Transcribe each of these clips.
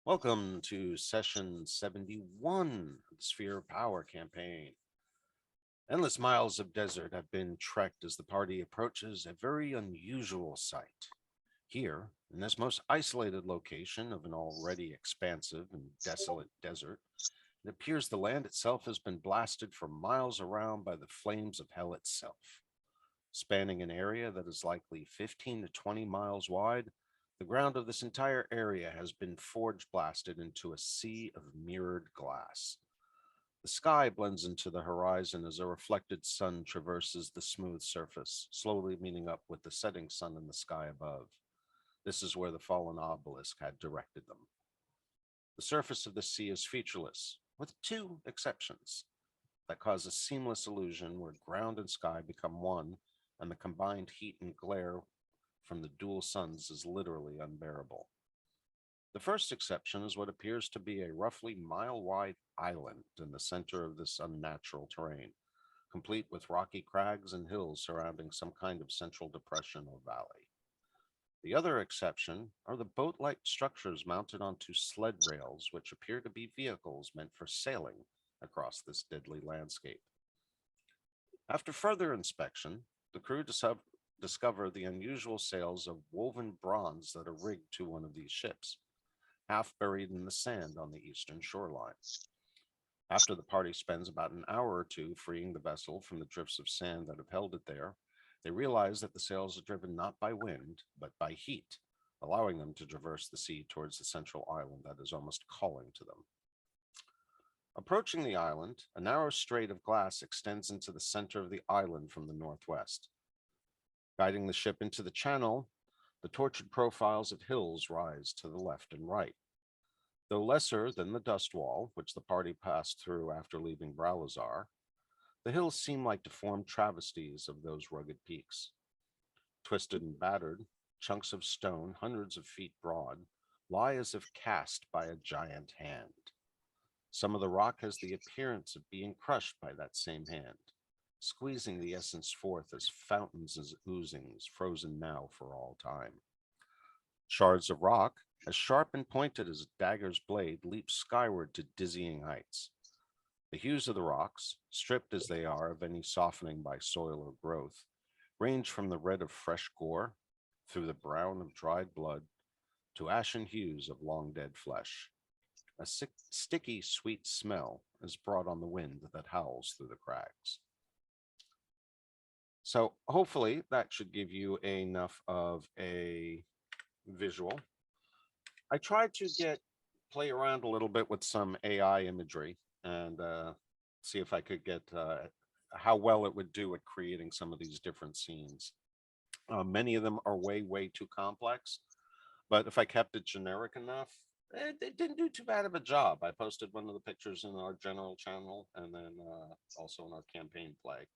Welcome to session 71 of the Sphere of Power campaign. Endless miles of desert have been trekked as the party approaches a very unusual sight. Here, in this most isolated location of an already expansive and desolate desert, it appears the land itself has been blasted for miles around by the flames of hell itself. Spanning an area that is likely 15 to 20 miles wide, the ground of this entire area has been forge blasted into a sea of mirrored glass. The sky blends into the horizon as a reflected sun traverses the smooth surface, slowly meeting up with the setting sun in the sky above. This is where the fallen obelisk had directed them. The surface of the sea is featureless, with two exceptions that cause a seamless illusion where ground and sky become one, and the combined heat and glare from the dual suns is literally unbearable. The first exception is what appears to be a roughly mile wide island in the center of this unnatural terrain, complete with rocky crags and hills surrounding some kind of central depression or valley. The other exception are the boat like structures mounted onto sled rails, which appear to be vehicles meant for sailing across this deadly landscape. After further inspection, the crew discover the unusual sails of woven bronze that are rigged to one of these ships, half buried in the sand on the eastern shoreline. After the party spends about an hour or two freeing the vessel from the drifts of sand that have held it there, they realize that the sails are driven not by wind, but by heat, allowing them to traverse the sea towards the central island that is almost calling to them. Approaching the island, a narrow strait of glass extends into the center of the island from the northwest. Guiding the ship into the channel, the tortured profiles of hills rise to the left and right. Though lesser than the dust wall, which the party passed through after leaving Bralazar, the hills seem like deformed travesties of those rugged peaks. Twisted and battered, chunks of stone, hundreds of feet broad, lie as if cast by a giant hand. Some of the rock has the appearance of being crushed by that same hand, squeezing the essence forth as fountains as oozings, frozen now for all time. Shards of rock, as sharp and pointed as a dagger's blade, leap skyward to dizzying heights. The hues of the rocks, stripped as they are of any softening by soil or growth, range from the red of fresh gore, through the brown of dried blood, to ashen hues of long dead flesh. A sticky, sweet smell is brought on the wind that howls through the crags. So hopefully that should give you enough of a visual. I tried to play around a little bit with some AI imagery and see if I could get how well it would do at creating some of these different scenes. Many of them are way too complex, but if I kept it generic enough, it didn't do too bad of a job. I posted one of the pictures in our general channel and then also in our campaign play.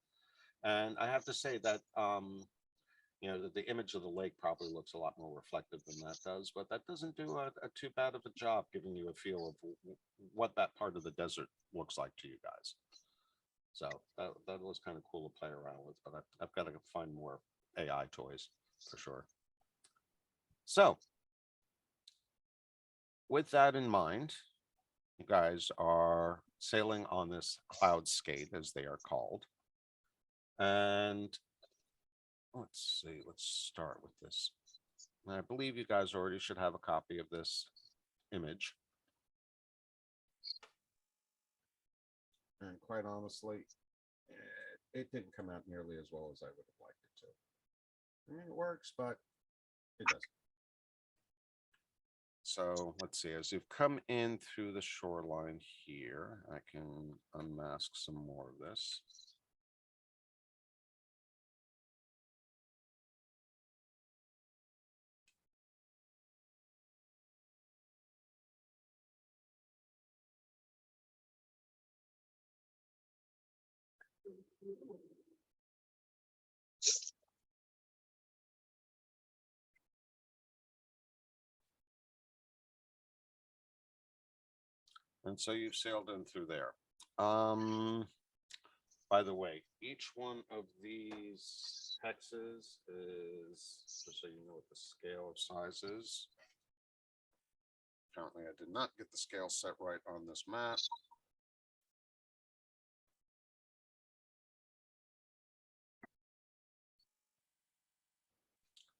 And I have to say that the image of the lake probably looks a lot more reflective than that does, but that doesn't do a too bad of a job giving you a feel of what that part of the desert looks like to you guys. So that was kind of cool to play around with, but I've got to find more AI toys for sure. So with that in mind, you guys are sailing on this cloud skate, as they are called. And let's see, let's start with this. I believe you guys already should have a copy of this image. And quite honestly, it didn't come out nearly as well as I would have liked it to. I mean, it works, but it doesn't. So let's see, as you've come in through the shoreline here, I can unmask some more of this. And so you've sailed in through there. By the way, each one of these hexes is, just so you know what the scale of size is, Apparently I did not get the scale set right on this map.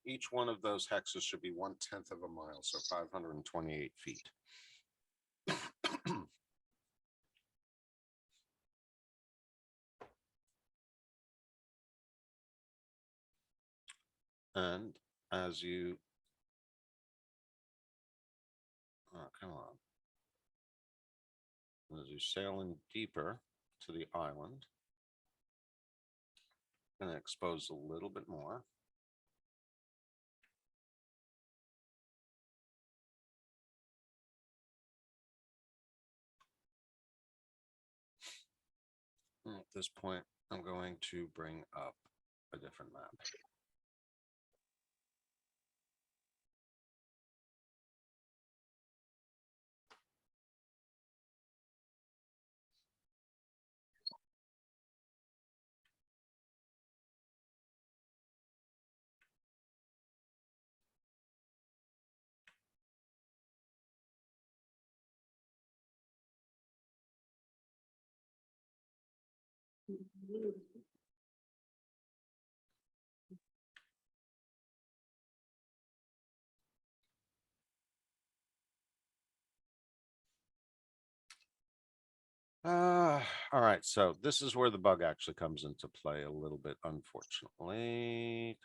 Each one of those hexes should be 1/10 of a mile, so 528 feet. And as you, oh, come on. As you're sailing deeper to the island, and expose a little bit more. And at this point, I'm going to bring up a different map. All right, so this is where the bug actually comes into play a little bit, unfortunately.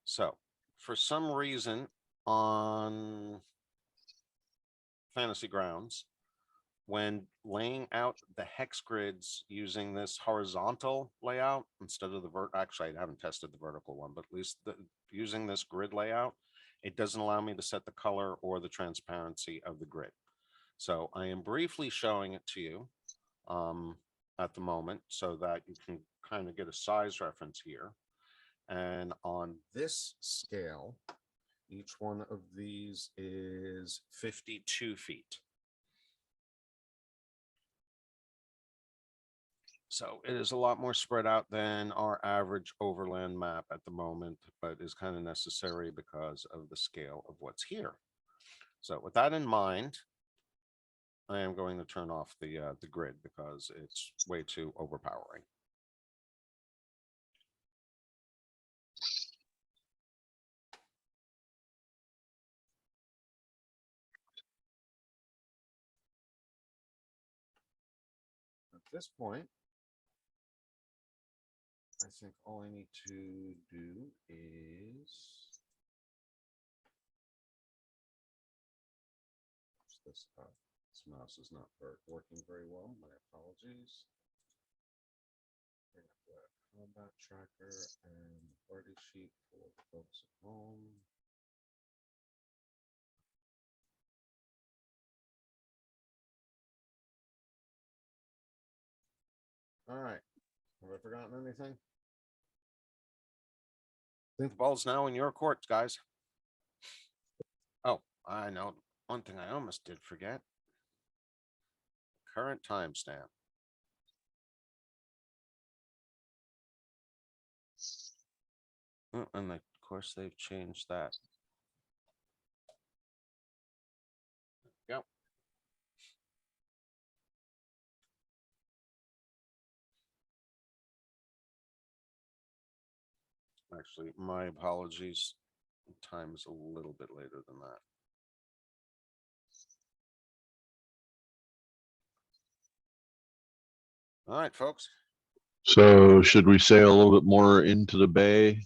So, for some reason on Fantasy Grounds, when laying out the hex grids using this horizontal layout instead of the actually I haven't tested the vertical one, but at least using this grid layout, it doesn't allow me to set the color or the transparency of the grid. So I am briefly showing it to you at the moment so that you can kind of get a size reference here. And on this scale, each one of these is 52 feet. So it is a lot more spread out than our average overland map at the moment, but is kind of necessary because of the scale of what's here. So with that in mind, I am going to turn off the grid because it's way too overpowering. At this point, I think all I need to do is this up. This mouse is not working very well. My apologies. Bring up the combat tracker and the party sheet for folks at home. All right. Have I forgotten anything? I think the ball's now in your court, guys. Oh, I know. One thing I almost did forget. Current timestamp. Oh, and of course they've changed that. Yep. Actually, my apologies. Time is a little bit later than that. All right, folks. So should we sail a little bit more into the bay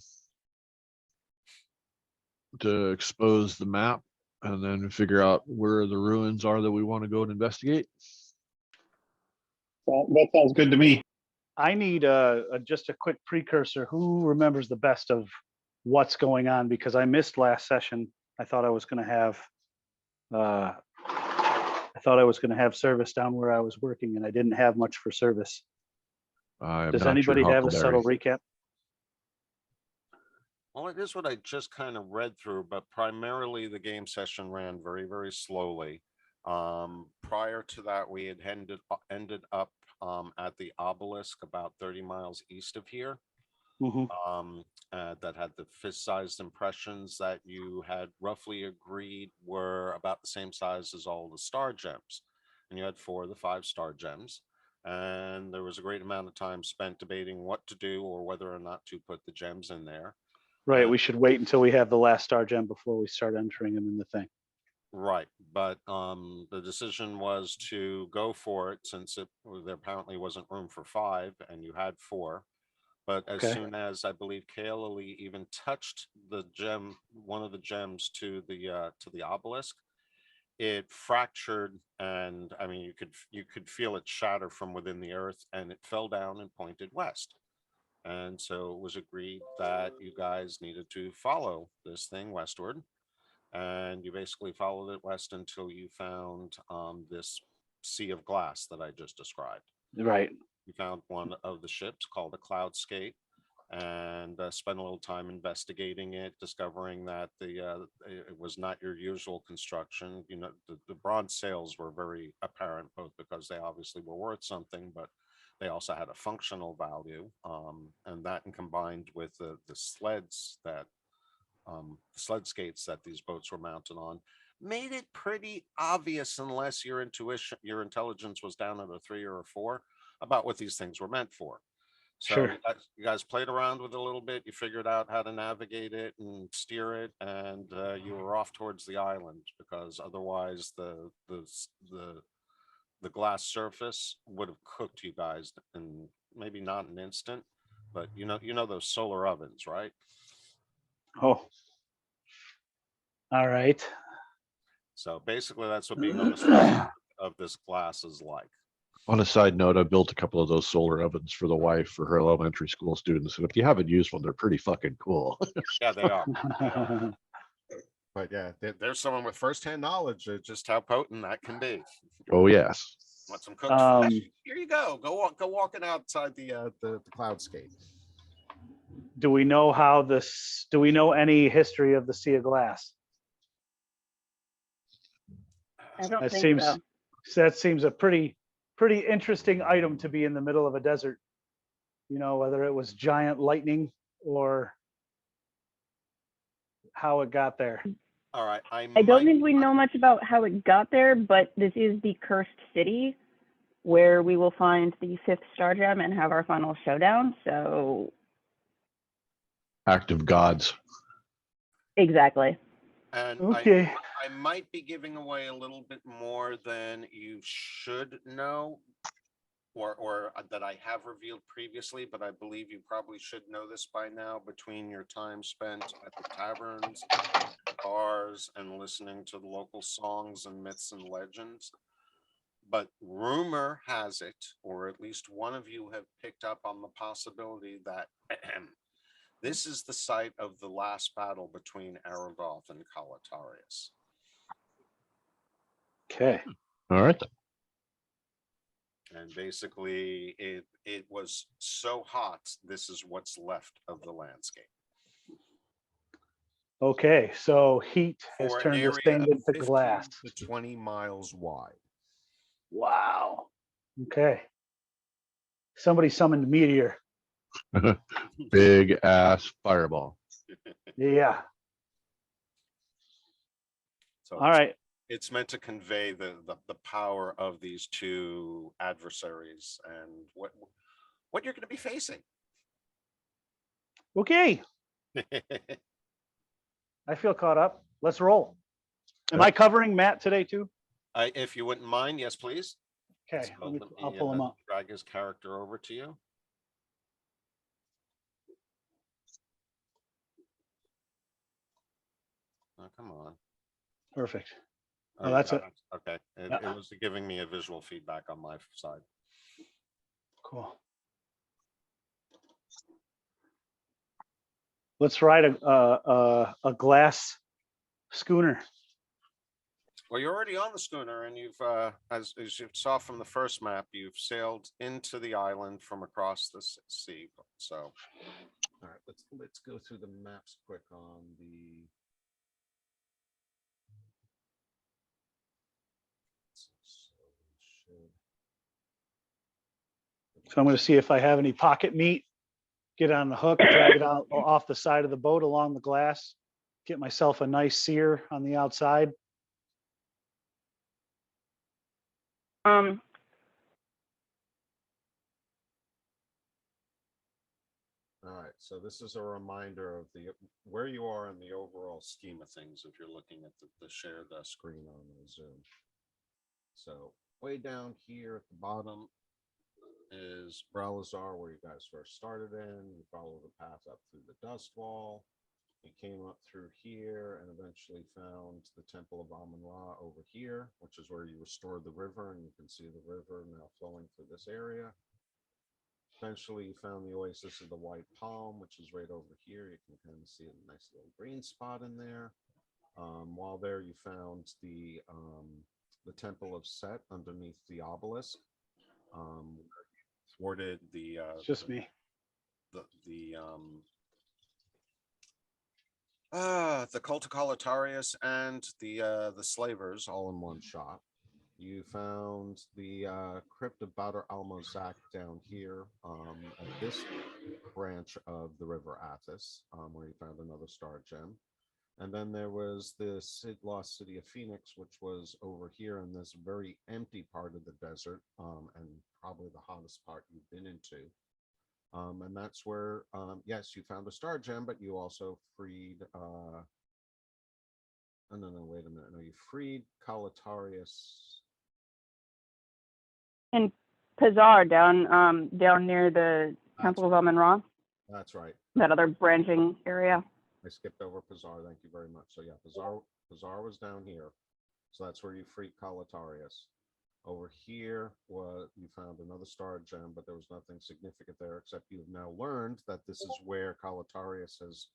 to expose the map and then figure out where the ruins are that we want to go and investigate? That sounds good to me. I need just a quick precursor. Who remembers the best of what's going on? Because I missed last session. I thought I was going to have service down where I was working, and I didn't have much for service. Does anybody have a subtle recap? Well, it is what I just kind of read through, but primarily the game session ran very, very slowly. Prior to that, we had ended up at the obelisk about 30 miles east of here. Mhm. That had the fist-sized impressions that you had roughly agreed were about the same size as all the star gems. And you had 4 of the 5 star gems. And there was a great amount of time spent debating what to do or whether or not to put the gems in there. Right. We should wait until we have the last star gem before we start entering them in the thing. Right, but the decision was to go for it since there apparently wasn't room for 5 and you had 4. But as Okay. soon as I believe Kaeli even touched the gem, one of the gems to the obelisk, it fractured, and I mean you could feel it shatter from within the earth, and it fell down and pointed west. And so it was agreed that you guys needed to follow this thing westward, and you basically followed it west until you found this sea of glass that I just described. Right. You found one of the ships called a Cloudscape, and spent a little time investigating it, discovering that it was not your usual construction. You know, the bronze sails were very apparent, both because they obviously were worth something, but they also had a functional value, and that, and combined with the sleds that sled skates that these boats were mounted on, made it pretty obvious, unless your intelligence was down at a 3 or a 4, about what these things were meant for. So Sure. you guys played around with it a little bit. You figured out how to navigate it and steer it, and you were off towards the island, because otherwise the glass surface would have cooked you guys in maybe not an instant, but you know those solar ovens, right? Oh. All right. So basically, that's what being on the surface of this glass is like. On a side note, I built a couple of those solar ovens for the wife for her elementary school students, and if you haven't used one, they're pretty fucking cool. Yeah, they are. They are. But yeah, there's someone with firsthand knowledge of just how potent that can be. Oh yes. Want some cooked flesh? Here you go. Go walking outside the cloudscape. Do we know how this? Do we know any history of the Sea of Glass? I don't That think seems so. that seems a pretty interesting item to be in the middle of a desert. You know, whether it was giant lightning or how it got there. All right, I don't think we know much about how it got there, but this is the cursed city where we will find the 5th star gem and have our final showdown. So Act of gods. exactly. And Okay. I might be giving away a little bit more than you should know, or that I have revealed previously, but I believe you probably should know this by now, between your time spent at the taverns, bars, and listening to the local songs and myths and legends. But rumor has it, or at least one of you have picked up on the possibility that this is the site of the last battle between Aragoth and Kalatarius. Okay. All right then. And basically, it was so hot, this is what's left of the landscape. Okay. So heat has For an turned this area thing of into 15 glass. to 20 miles wide. Wow. Okay. Somebody summoned meteor. Big ass fireball. Yeah. So All right. it's meant to convey the power of these two adversaries and what you're going to be facing. Okay. I feel caught up. Let's roll. Am I covering Matt today too? If you wouldn't mind, yes, please. Okay. So I'll pull him up. drag his character over to you. Oh, come on. Perfect. Oh, Oh, you that's got it. Okay. It Yeah. was giving me a visual feedback on my side. Cool. Let's ride a glass schooner. Well, you're already on the schooner, and you've, as you saw from the first map, you've sailed into the island from across the sea. So, all right, let's go through the maps quick on the. So I'm going to see if I have any pocket meat get on the hook, drag it out off the side of the boat along the glass, get myself a nice sear on the outside. Um, All right, so this is a reminder of where you are in the overall scheme of things if you're looking at the shared screen on the Zoom. So way down here at the bottom is Bralazar, where you guys first started in. You follow the path up through the dust wall. You came up through here and eventually found the Temple of Amun-Ra over here, which is where you restored the river, and you can see the river now flowing through this area. Eventually, you found the Oasis of the White Palm, which is right over here. You can kind of see a nice little green spot in there. While there, you found the Temple of Set underneath the obelisk. Thwarted the It's just me. The cult of Calatarius and the slavers all in one shot. You found the crypt of Badr al-Mozak down here at this branch of the River Athos, where you found another star gem. And then there was the lost city of Phoenix, which was over here in this very empty part of the desert, and probably the hottest part you've been into. And that's where, yes, you found a star gem, but you also freed, oh, no, wait a minute. No, you freed Calatarius. in Pizar, down near the Temple of Amun-Ra, That's right. that other branching area. I skipped over Pizar. Thank you very much. So yeah, Pizar was down here. So that's where you freed Calatarius. Over here you found another star gem, but there was nothing significant there, except you've now learned that this is where Calatarius has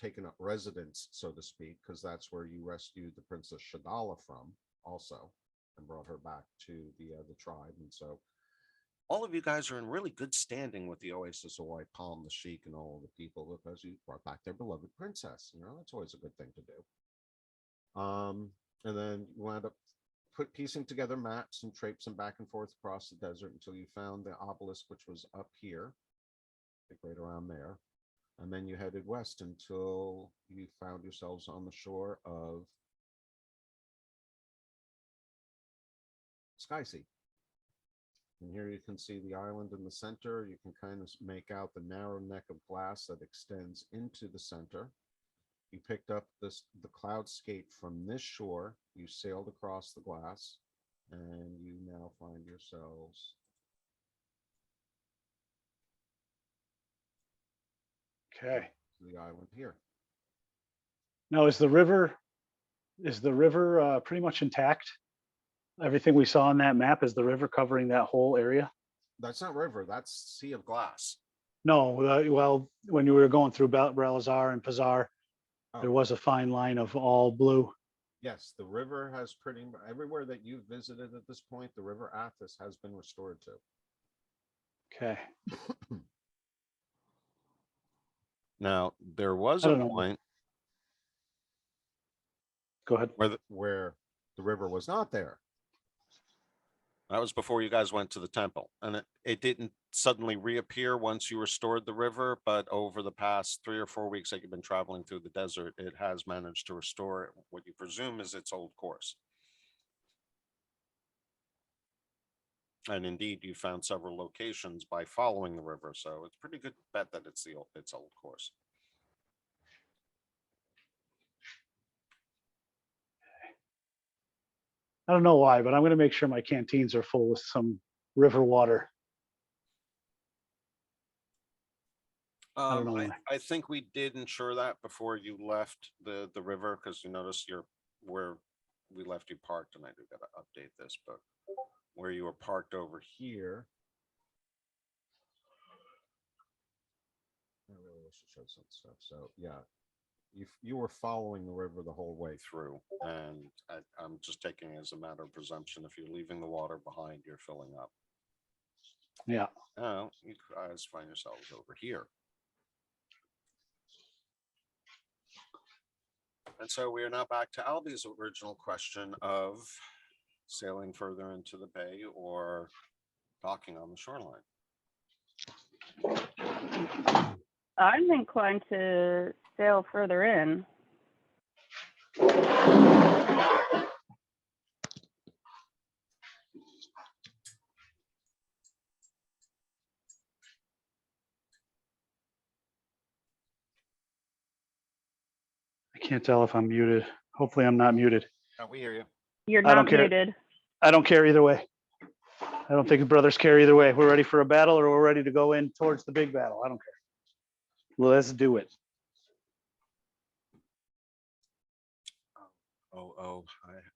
taken up residence, so to speak, because that's where you rescued the Princess Shadala from also and brought her back to the tribe. And so all of you guys are in really good standing with the Oasis of White Palm, the Sheik, and all of the people, because you brought back their beloved princess. You know, that's always a good thing to do. And then you wound up piecing together maps and traipsing back and forth across the desert until you found the obelisk, which was up here, I think right around there. And then you headed west until you found yourselves on the shore of Skysea. And here you can see the island in the center. You can kind of make out the narrow neck of glass that extends into the center. You picked up the cloudscape from this shore. You sailed across the glass, and you now find yourselves Okay. to the island here. Now, is the river pretty much intact? Everything we saw on that map, is the river covering that whole area? That's not river. That's sea of glass. No, well, when you were going through Bralazar and Pizar, there was a fine line of all blue. Yes, the river has pretty much everywhere that you've visited at this point, the River Athos has been restored to. Okay. Now, there was I a don't know. point Go ahead. where the river was not there. That was before you guys went to the temple, and it didn't suddenly reappear once you restored the river, but over the past 3 or 4 weeks that you've been traveling through the desert, it has managed to restore what you presume is its old course. And indeed, you found several locations by following the river, so it's pretty good bet that it's its old course. I don't know why, but I'm going to make sure my canteens are full with some river water. I don't know why. I think we did ensure that before you left the river, because you notice where we left you parked, and I do got to update this, but where you were parked over here. I really wish to show some stuff. So yeah, you were following the river the whole way through, and I'm just taking it as a matter of presumption. If you're leaving the water behind, you're filling up. Yeah. Oh, you guys find yourselves over here. And so we are now back to Albie's original question of sailing further into the bay or docking on the shoreline. I'm inclined to sail further in. I can't tell if I'm muted. Hopefully I'm not muted. Oh, we hear you. You're I don't not care. muted. I don't care either way. I don't think the brothers care either way. We're ready for a battle or we're ready to go in towards the big battle. I don't care. Let's do it. Oh,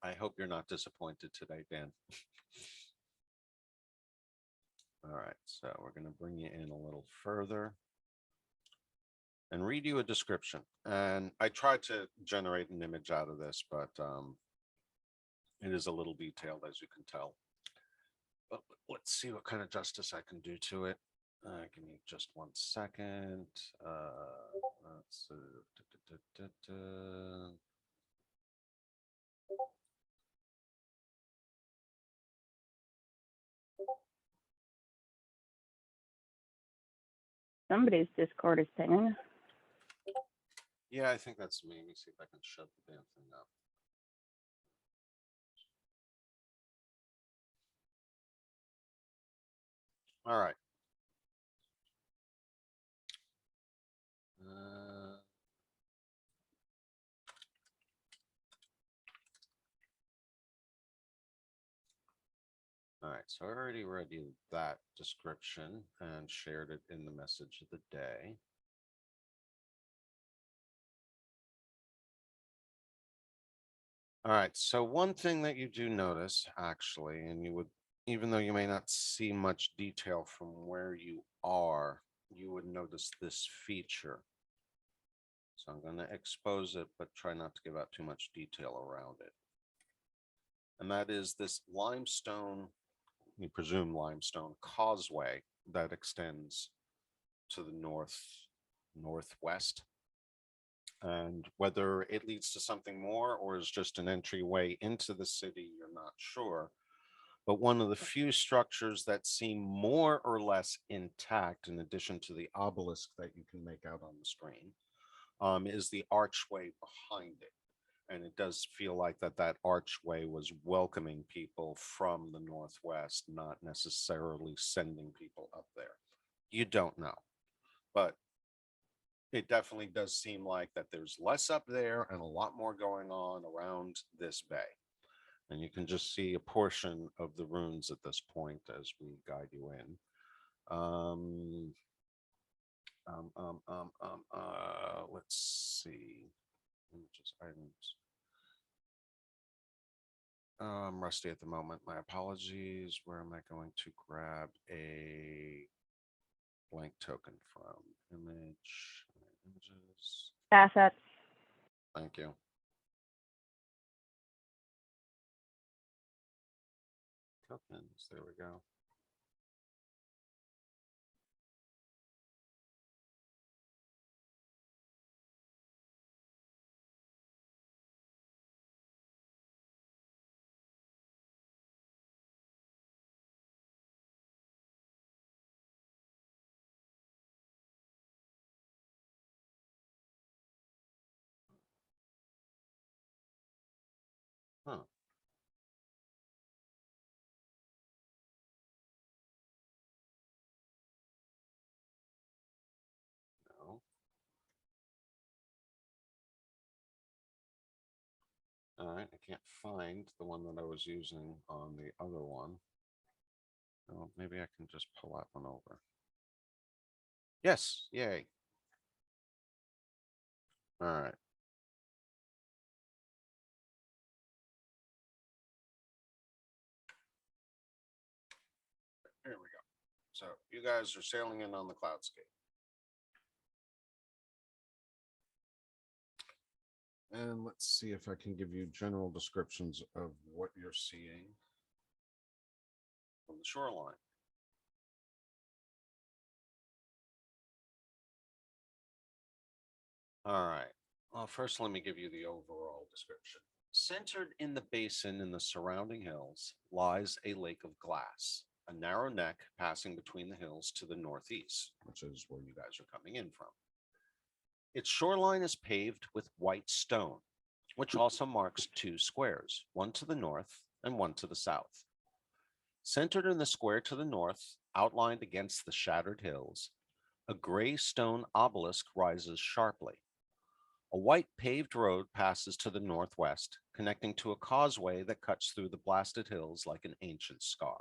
I hope you're not disappointed today, Dan. All right, so we're going to bring you in a little further and read you a description. And I tried to generate an image out of this, but it is a little detailed, as you can tell. But let's see what kind of justice I can do to it. Give me just 1 second. Let's, Somebody's Discord is pinging. yeah, I think that's me. Let me see if I can shut the damn thing up. All right. All right, so I already read you that description and shared it in the message of the day. All right, so one thing that you do notice, actually, and you would, even though you may not see much detail from where you are, you would notice this feature. So I'm going to expose it, but try not to give out too much detail around it. And that is this limestone, we presume limestone causeway that extends to the northwest. And whether it leads to something more or is just an entryway into the city, you're not sure. But one of the few structures that seem more or less intact, in addition to the obelisk that you can make out on the screen, is the archway behind it. And it does feel like that archway was welcoming people from the northwest, not necessarily sending people up there. You don't know, but it definitely does seem like that there's less up there and a lot more going on around this bay. And you can just see a portion of the runes at this point as we guide you in. Let's see. Just items. I'm rusty at the moment. My apologies. Where am I going to grab a blank token from? Images. Assets. Thank you. Tokens. There we go. Huh. No. All right. I can't find the one that I was using on the other one. Oh, maybe I can just pull that one over. Yes. Yay. All right. Here we go. So you guys are sailing in on the cloudscape. And let's see if I can give you general descriptions of what you're seeing on the shoreline. All right. Well, first, let me give you the overall description. Centered in the basin in the surrounding hills lies a lake of glass. a narrow neck passing between the hills to the northeast, which is where you guys are coming in from. Its shoreline is paved with white stone, which also marks two squares, one to the north and one to the south. Centered in the square to the north, outlined against the shattered hills, a gray stone obelisk rises sharply. A white paved road passes to the northwest, connecting to a causeway that cuts through the blasted hills like an ancient scar.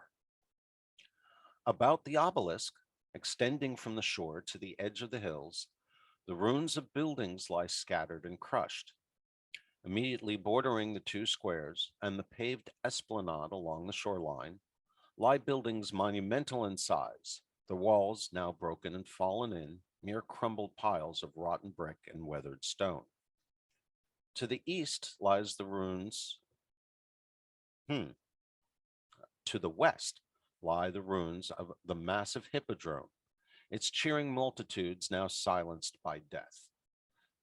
About the obelisk, extending from the shore to the edge of the hills, the ruins of buildings lie scattered and crushed. Immediately bordering the two squares and the paved esplanade along the shoreline lie buildings monumental in size, the walls now broken and fallen in, mere crumbled piles of rotten brick and weathered stone. To the east lies the ruins. To the west lie the ruins of the massive hippodrome, its cheering multitudes now silenced by death.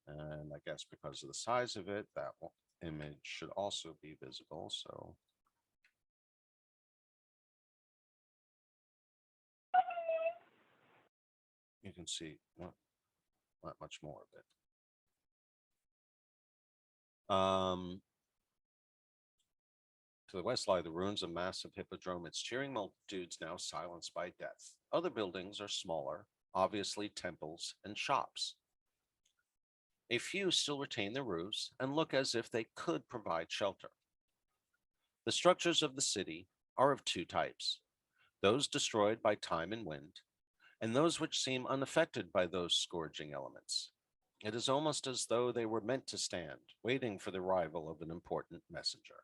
And I guess because of the size of it, that image should also be visible. So you can see not much more of it. To the west lie the ruins of massive hippodrome, its cheering multitudes now silenced by death. Other buildings are smaller, obviously temples and shops. A few still retain their roofs and look as if they could provide shelter. The structures of the city are of two types, those destroyed by time and wind, and those which seem unaffected by those scourging elements. It is almost as though they were meant to stand, waiting for the arrival of an important messenger.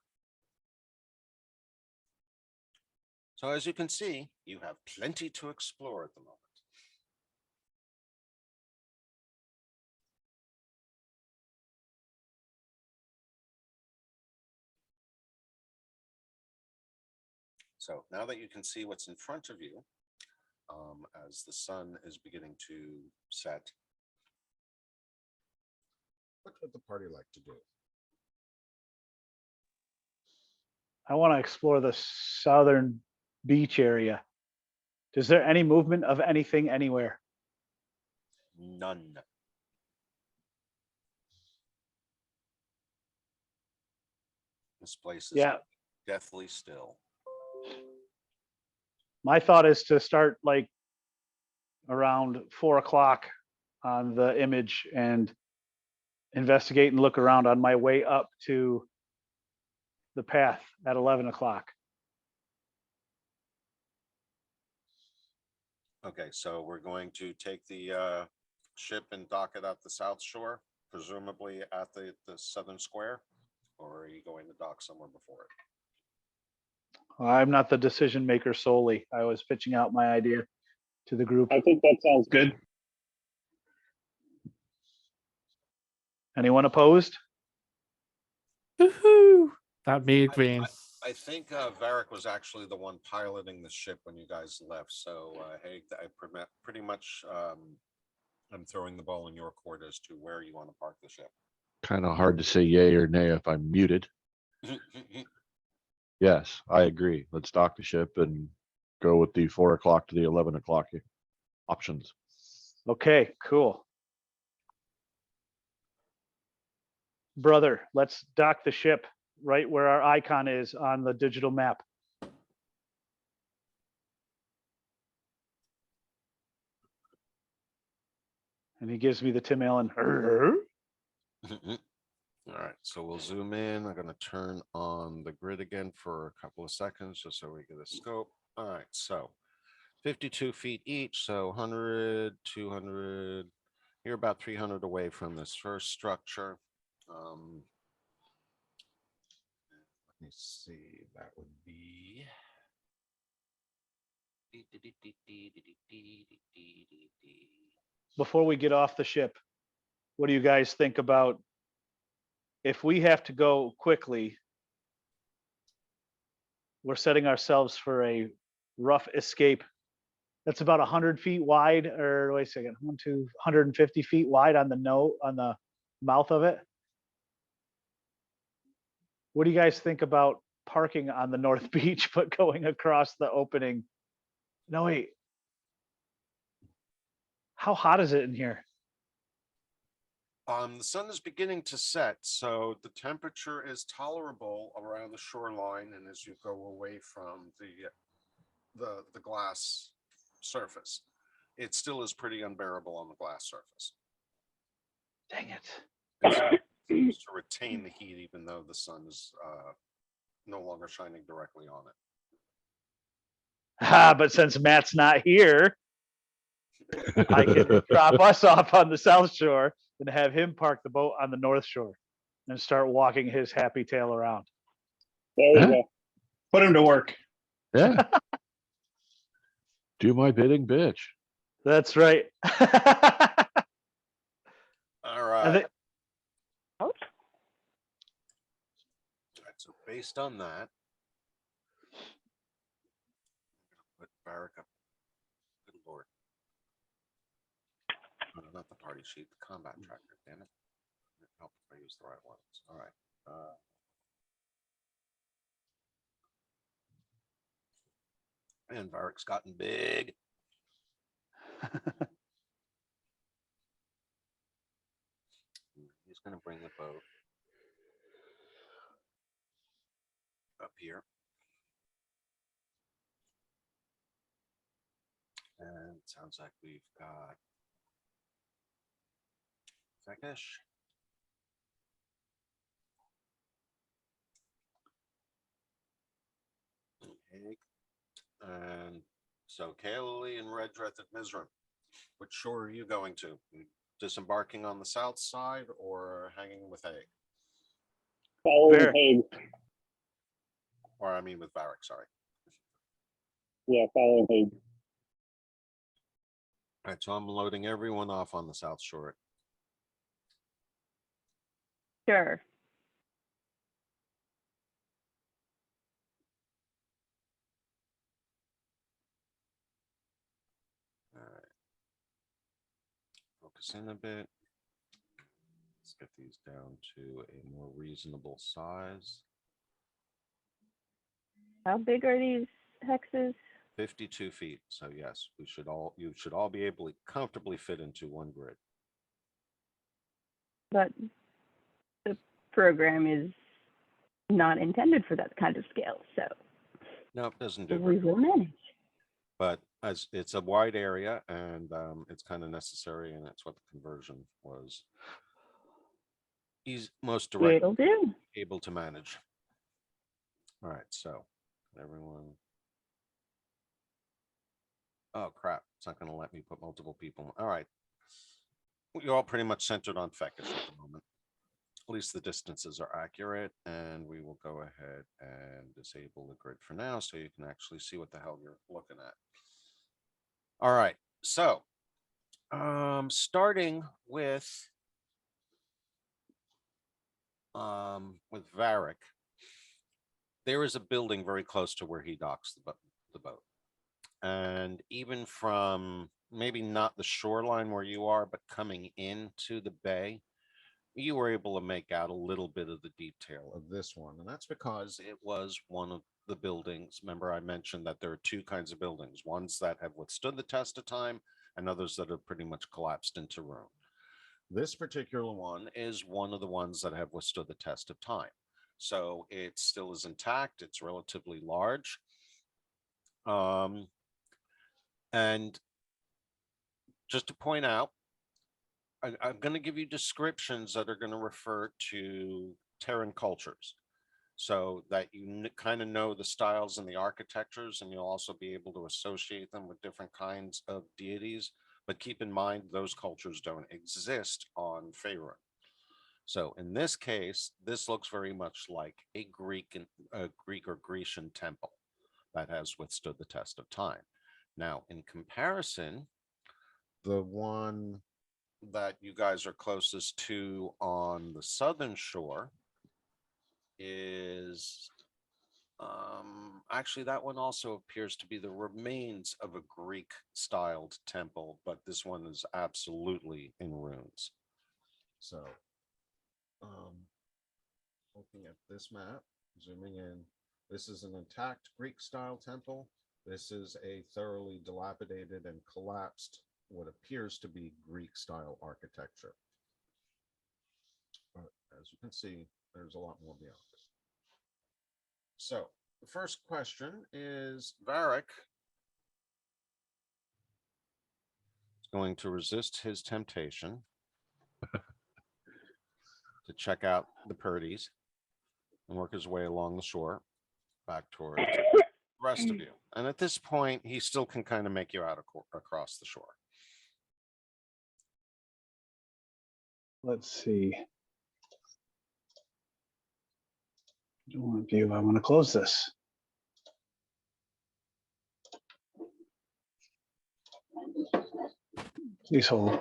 So as you can see, you have plenty to explore at the moment. So now that you can see what's in front of you, as the sun is beginning to set, what would the party like to do? I want to explore the southern beach area. Is there any movement of anything anywhere? None. This place is deathly still. My thought is to start like around 4 o'clock on the image and investigate and look around on my way up to the path at 11 o'clock. Okay, so we're going to take the ship and dock it at the south shore, presumably at the southern square, or are you going to dock somewhere before it? I'm not the decision maker solely. I was pitching out my idea to the group. I think that sounds good. Anyone opposed? Woohoo! That made green. I think Varric was actually the one piloting the ship when you guys left. So, hey, I pretty much I'm throwing the ball in your court as to where you want to park the ship. Kind of hard to say yay or nay if I'm muted. Yes, I agree. Let's dock the ship and go with the 4 o'clock to the 11 o'clock options. Okay, cool. Brother, let's dock the ship right where our icon is on the digital map. And he gives me the Tim Allen. All right, so we'll zoom in. I'm going to turn on the grid again for a couple of seconds just so we get a scope. All right, so 52 feet each, so 100, 200. You're about 300 away from this first structure. Let me see, that would be. Before we get off the ship, what do you guys think about if we have to go quickly? We're setting ourselves for a rough escape. That's about 100 feet wide, or wait a second, 150 feet wide on the mouth of it. What do you guys think about parking on the North Beach, but going across the opening No, wait. How hot is it in here? The sun is beginning to set, so the temperature is tolerable around the shoreline, and as you go away from the glass surface, it still is pretty unbearable on the glass surface. Dang it. It seems to retain the heat, even though the sun is no longer shining directly on it. But since Matt's not here, I can drop us off on the South Shore and have him park the boat on the North Shore and start walking his happy tail around. There you Huh? go. Put him to work. Yeah. Do my bidding, bitch. That's right. All I right. think- So based on that, put Barrack up. Good lord. No, not the party sheet, the combat tracker, damn it. Help if I use the right ones. All right. And Varrick's gotten big. He's going to bring the boat up here. And it sounds like we've got Fekish. Haig. And so Kaylee and Redreth at Mizram. Which shore are you going to? Disembarking on the south side or hanging with Haig? Following Fair. Haig. Or I mean with Varrick, sorry. Yeah, following Haig. All right, so I'm loading everyone off on the south shore. Sure. All right. Focus in a bit. Let's get these down to a more reasonable size. How big are these hexes? 52 feet. So yes, you should all be able to comfortably fit into one grid. But the program is not intended for that kind of scale, so No, it doesn't do we very will well. manage. But as it's a wide area and it's kind of necessary, and that's what the conversion was. He's most directly It'll do. able to manage. All right, so everyone. Oh crap! It's not going to let me put multiple people. All right, you're all pretty much centered on Fekish at the moment. At least the distances are accurate, and we will go ahead and disable the grid for now, so you can actually see what the hell you're looking at. All right, so starting with Varrick, there is a building very close to where he docks the boat. And even from maybe not the shoreline where you are, but coming into the bay, you were able to make out a little bit of the detail of this one. And that's because it was one of the buildings. Remember, I mentioned that there are two kinds of buildings, ones that have withstood the test of time and others that have pretty much collapsed into ruin. This particular one is one of the ones that have withstood the test of time. So it still is intact. It's relatively large. And just to point out, I'm going to give you descriptions that are going to refer to Terran cultures so that you kind of know the styles and the architectures, and you'll also be able to associate them with different kinds of deities. But keep in mind, those cultures don't exist on Faerun. So in this case, this looks very much like a Greek or Grecian temple that has withstood the test of time. Now, in comparison, the one that you guys are closest to on the southern shore is actually that one also appears to be the remains of a Greek styled temple, but this one is absolutely in ruins. So looking at this map, zooming in, this is an intact Greek style temple. This is a thoroughly dilapidated and collapsed, what appears to be Greek style architecture. But as you can see, there's a lot more beyond it. So the first question is Varric is going to resist his temptation to check out the Purdy's and work his way along the shore back towards the rest of you. And at this point, he still can kind of make you out across the shore. Let's see. I don't want to view. I want to close this. Please hold.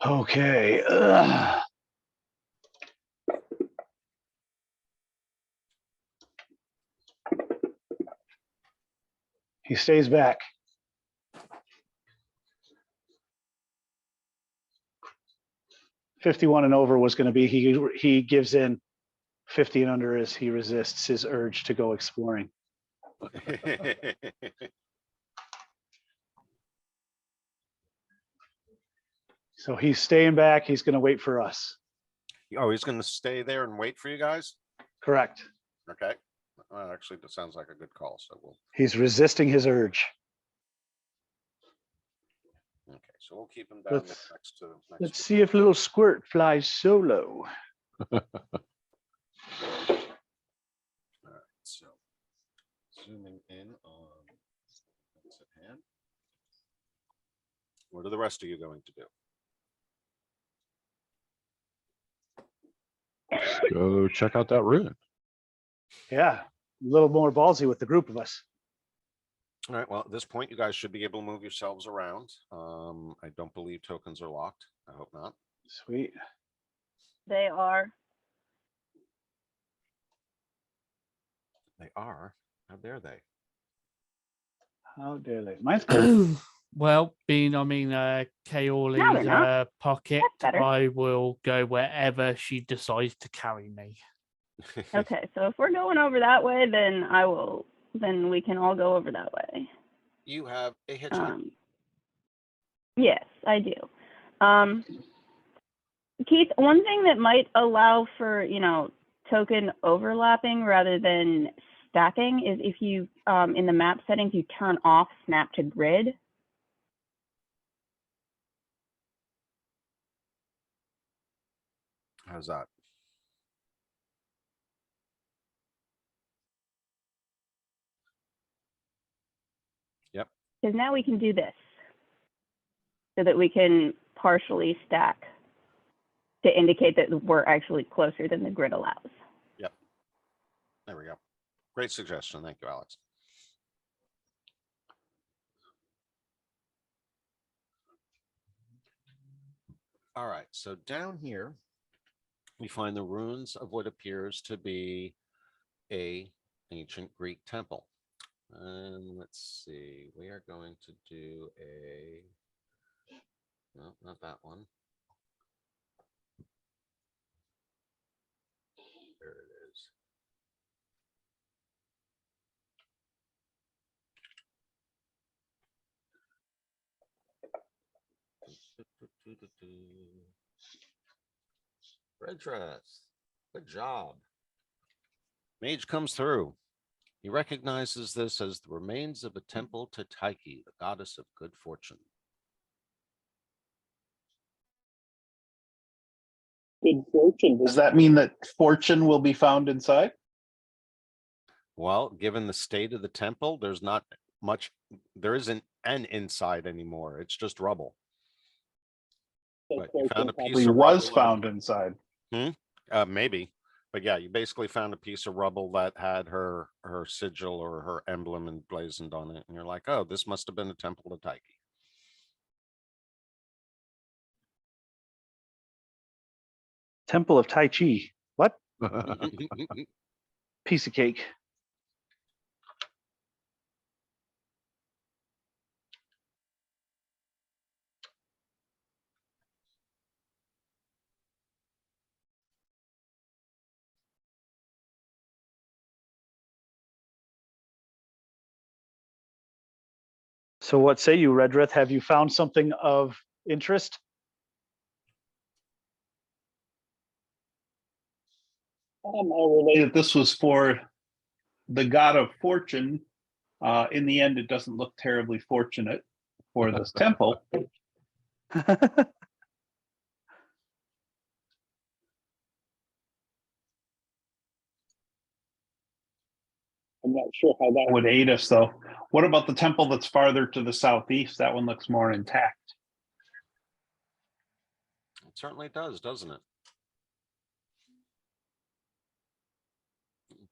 Okay. He stays back. $51 and over was going to be he gives in. 50 and under is he resists his urge to go exploring. So he's staying back. He's going to wait for us. Oh, he's going to stay there and wait for you guys? Correct. Okay. Actually, that sounds like a good call. So we'll. He's resisting his urge. Okay, so we'll keep him down Let's- next to. Let's see if little Squirt flies solo. All right, so zooming in on what's at hand. What are the rest of you going to do? Go check out that ruin. Yeah, a little more ballsy with the group of us. All right, well, at this point, you guys should be able to move yourselves around. I don't believe tokens are locked. I hope not. Sweet. They are. They are. How dare they? How dare they? Mine's good. Well, being I'm in No, Kaoli's they're not. pocket, That's better. I will go wherever she decides to carry me. Okay, so if we're going over that way, then I will. Then we can all go over that way. You have a hitchhike. Yes, I do. Keith, one thing that might allow for, token overlapping rather than stacking is if you, in the map settings, you turn off snap to grid. How's that? Yep. Because now we can do this so that we can partially stack to indicate that we're actually closer than the grid allows. There we go. Great suggestion. Thank you, Alex. All right, so down here, we find the ruins of what appears to be a ancient Greek temple. And let's see, we are going to do a, no, not that one. There it is. Red dress. Good job. Mage comes through. He recognizes this as the remains of a temple to Tyche, the goddess of good fortune. Good fortune. Does that mean that fortune will be found inside? Well, given the state of the temple, there's not much, there isn't an inside anymore. It's just rubble. But you found a piece Probably of was rubble found inside. maybe, but yeah, you basically found a piece of rubble that had her sigil or her emblem emblazoned on it, and you're like, oh, this must have been a temple to Tyche. Temple of Tai Chi. What? Piece of cake. So what say you, Redrith? Have you found something of interest? I'll relay that this was for the god of fortune. In the end, it doesn't look terribly fortunate for this temple. I'm not sure how that would aid us, though. What about the temple that's farther to the southeast? That one looks more intact. It certainly does, doesn't it?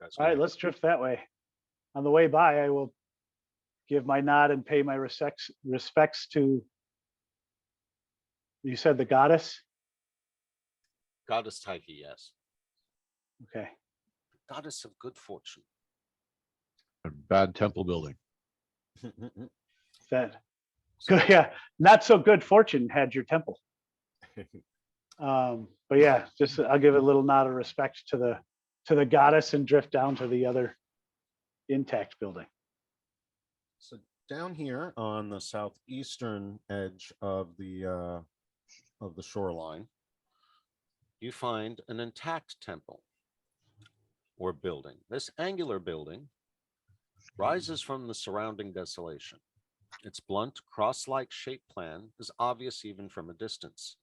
That's All right, let's drift that way. On the way by, I will give my nod and pay my respects to, you said the goddess? Goddess Tyche, yes. Okay. Goddess of good fortune. A bad temple building. That good, yeah, not so good fortune had your temple. But yeah, just I'll give a little nod of respect to the goddess and drift down to the other intact building. So down here on the southeastern edge of the shoreline, you find an intact temple or building. This angular building rises from the surrounding desolation. Its blunt, cross-like shaped plan is obvious even from a distance,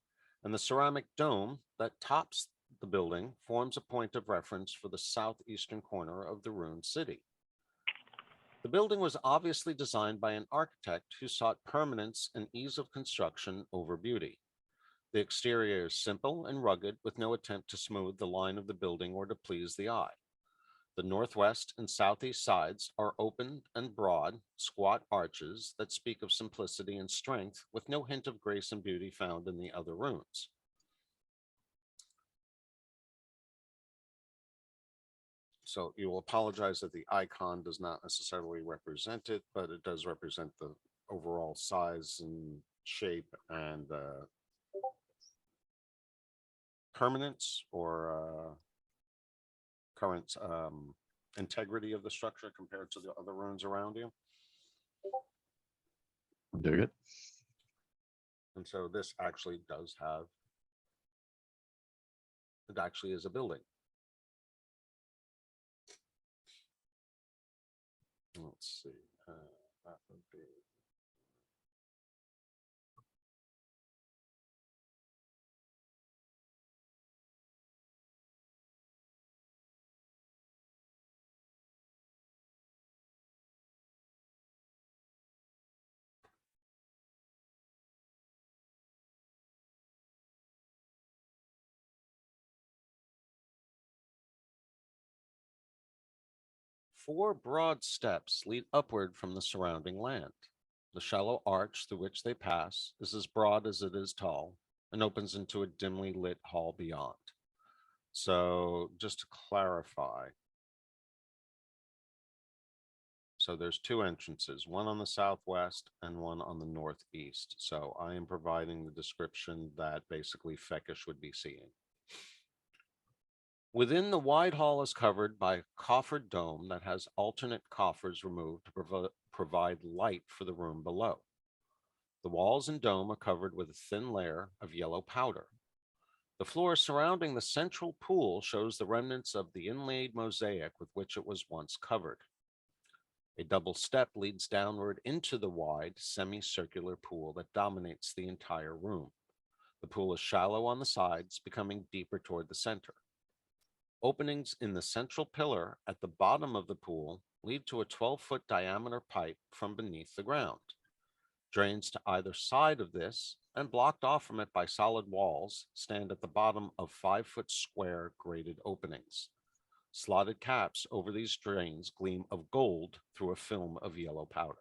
and the ceramic dome that tops the building forms a point of reference for the southeastern corner of the ruined city. The building was obviously designed by an architect who sought permanence and ease of construction over beauty. The exterior is simple and rugged, with no attempt to smooth the line of the building or to please the eye. The northwest and southeast sides are open and broad, squat arches that speak of simplicity and strength, with no hint of grace and beauty found in the other rooms. So you will apologize that the icon does not necessarily represent it, but it does represent the overall size and shape and permanence or current integrity of the structure compared to the other ruins around you. Dig it. And so this actually does have, it actually is a building. Let's see. That would be. Four broad steps lead upward from the surrounding land. The shallow arch through which they pass is as broad as it is tall and opens into a dimly lit hall beyond. So just to clarify, so there's two entrances, one on the southwest and one on the northeast. So I am providing the description that basically Feckish would be seeing. Within, the wide hall is covered by a coffered dome that has alternate coffers removed to provide light for the room below. The walls and dome are covered with a thin layer of yellow powder. The floor surrounding the central pool shows the remnants of the inlaid mosaic with which it was once covered. A double step leads downward into the wide, semicircular pool that dominates the entire room. The pool is shallow on the sides, becoming deeper toward the center. Openings in the central pillar at the bottom of the pool lead to a 12-foot diameter pipe from beneath the ground. Drains to either side of this, and blocked off from it by solid walls, stand at the bottom of 5-foot square grated openings. Slotted caps over these drains gleam of gold through a film of yellow powder.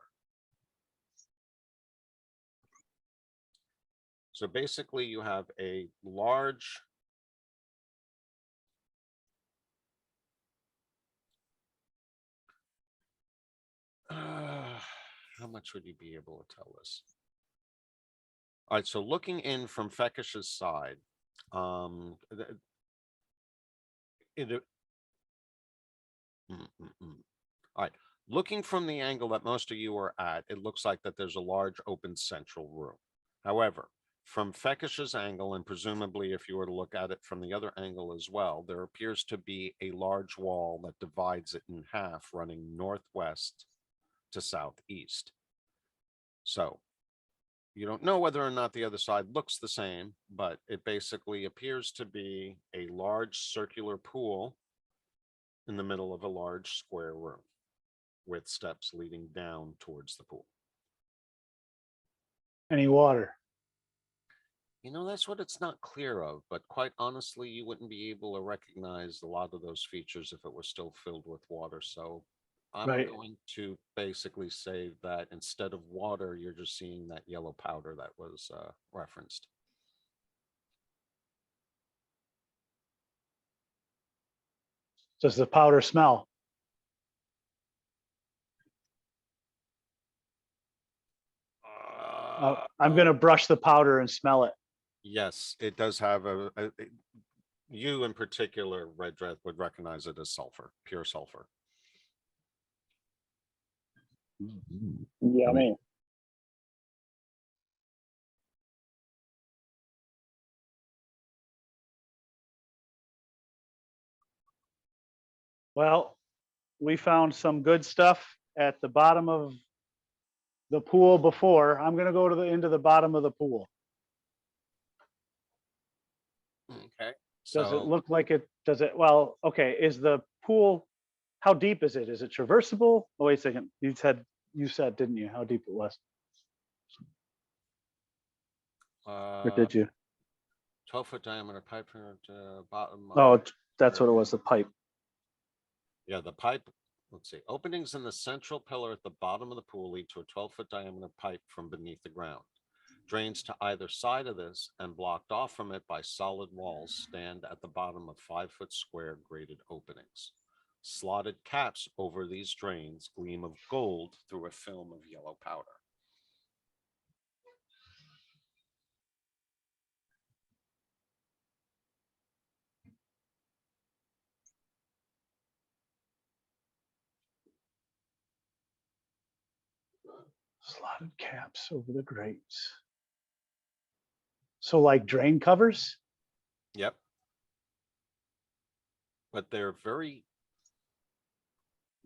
So basically you have a large how much would you be able to tell this? All right, so looking in from Feckish's side, all right, Looking from the angle that most of you are at, it looks like that there's a large open central room. However, from Fekish's angle, and presumably if you were to look at it from the other angle as well, there appears to be a large wall that divides it in half, running northwest to southeast. So you don't know whether or not the other side looks the same, but it basically appears to be a large circular pool in the middle of a large square room with steps leading down towards the pool. Any water? You know, that's what it's not clear of, but quite honestly, you wouldn't be able to recognize a lot of those features if it was still filled with water. So I'm Right. going to basically say that instead of water, you're just seeing that yellow powder that was referenced. Does the powder smell? I'm going to brush the powder and smell it. Yes, it does have you in particular, Red Dread, would recognize it as sulfur, pure sulfur. Yummy. Well, we found some good stuff at the bottom of the pool before. I'm going to go to into the bottom of the pool. Okay. Does it So look like it? Does it? Well, okay. Is the pool? How deep is it? Is it traversable? Oh, wait a second. You said, didn't you? How deep it was? Or did you? 12-foot diameter pipe from the bottom. Oh, that's what it was. The pipe. Yeah, the pipe. Let's see. Openings in the central pillar at the bottom of the pool lead to a 12-foot diameter pipe from beneath the ground. Drains to either side of this and blocked off from it by solid walls stand at the bottom of 5-foot square graded openings. Slotted caps over these drains gleam of gold through a film of yellow powder. Slotted caps over the grates. So like drain covers? Yep. But they're very,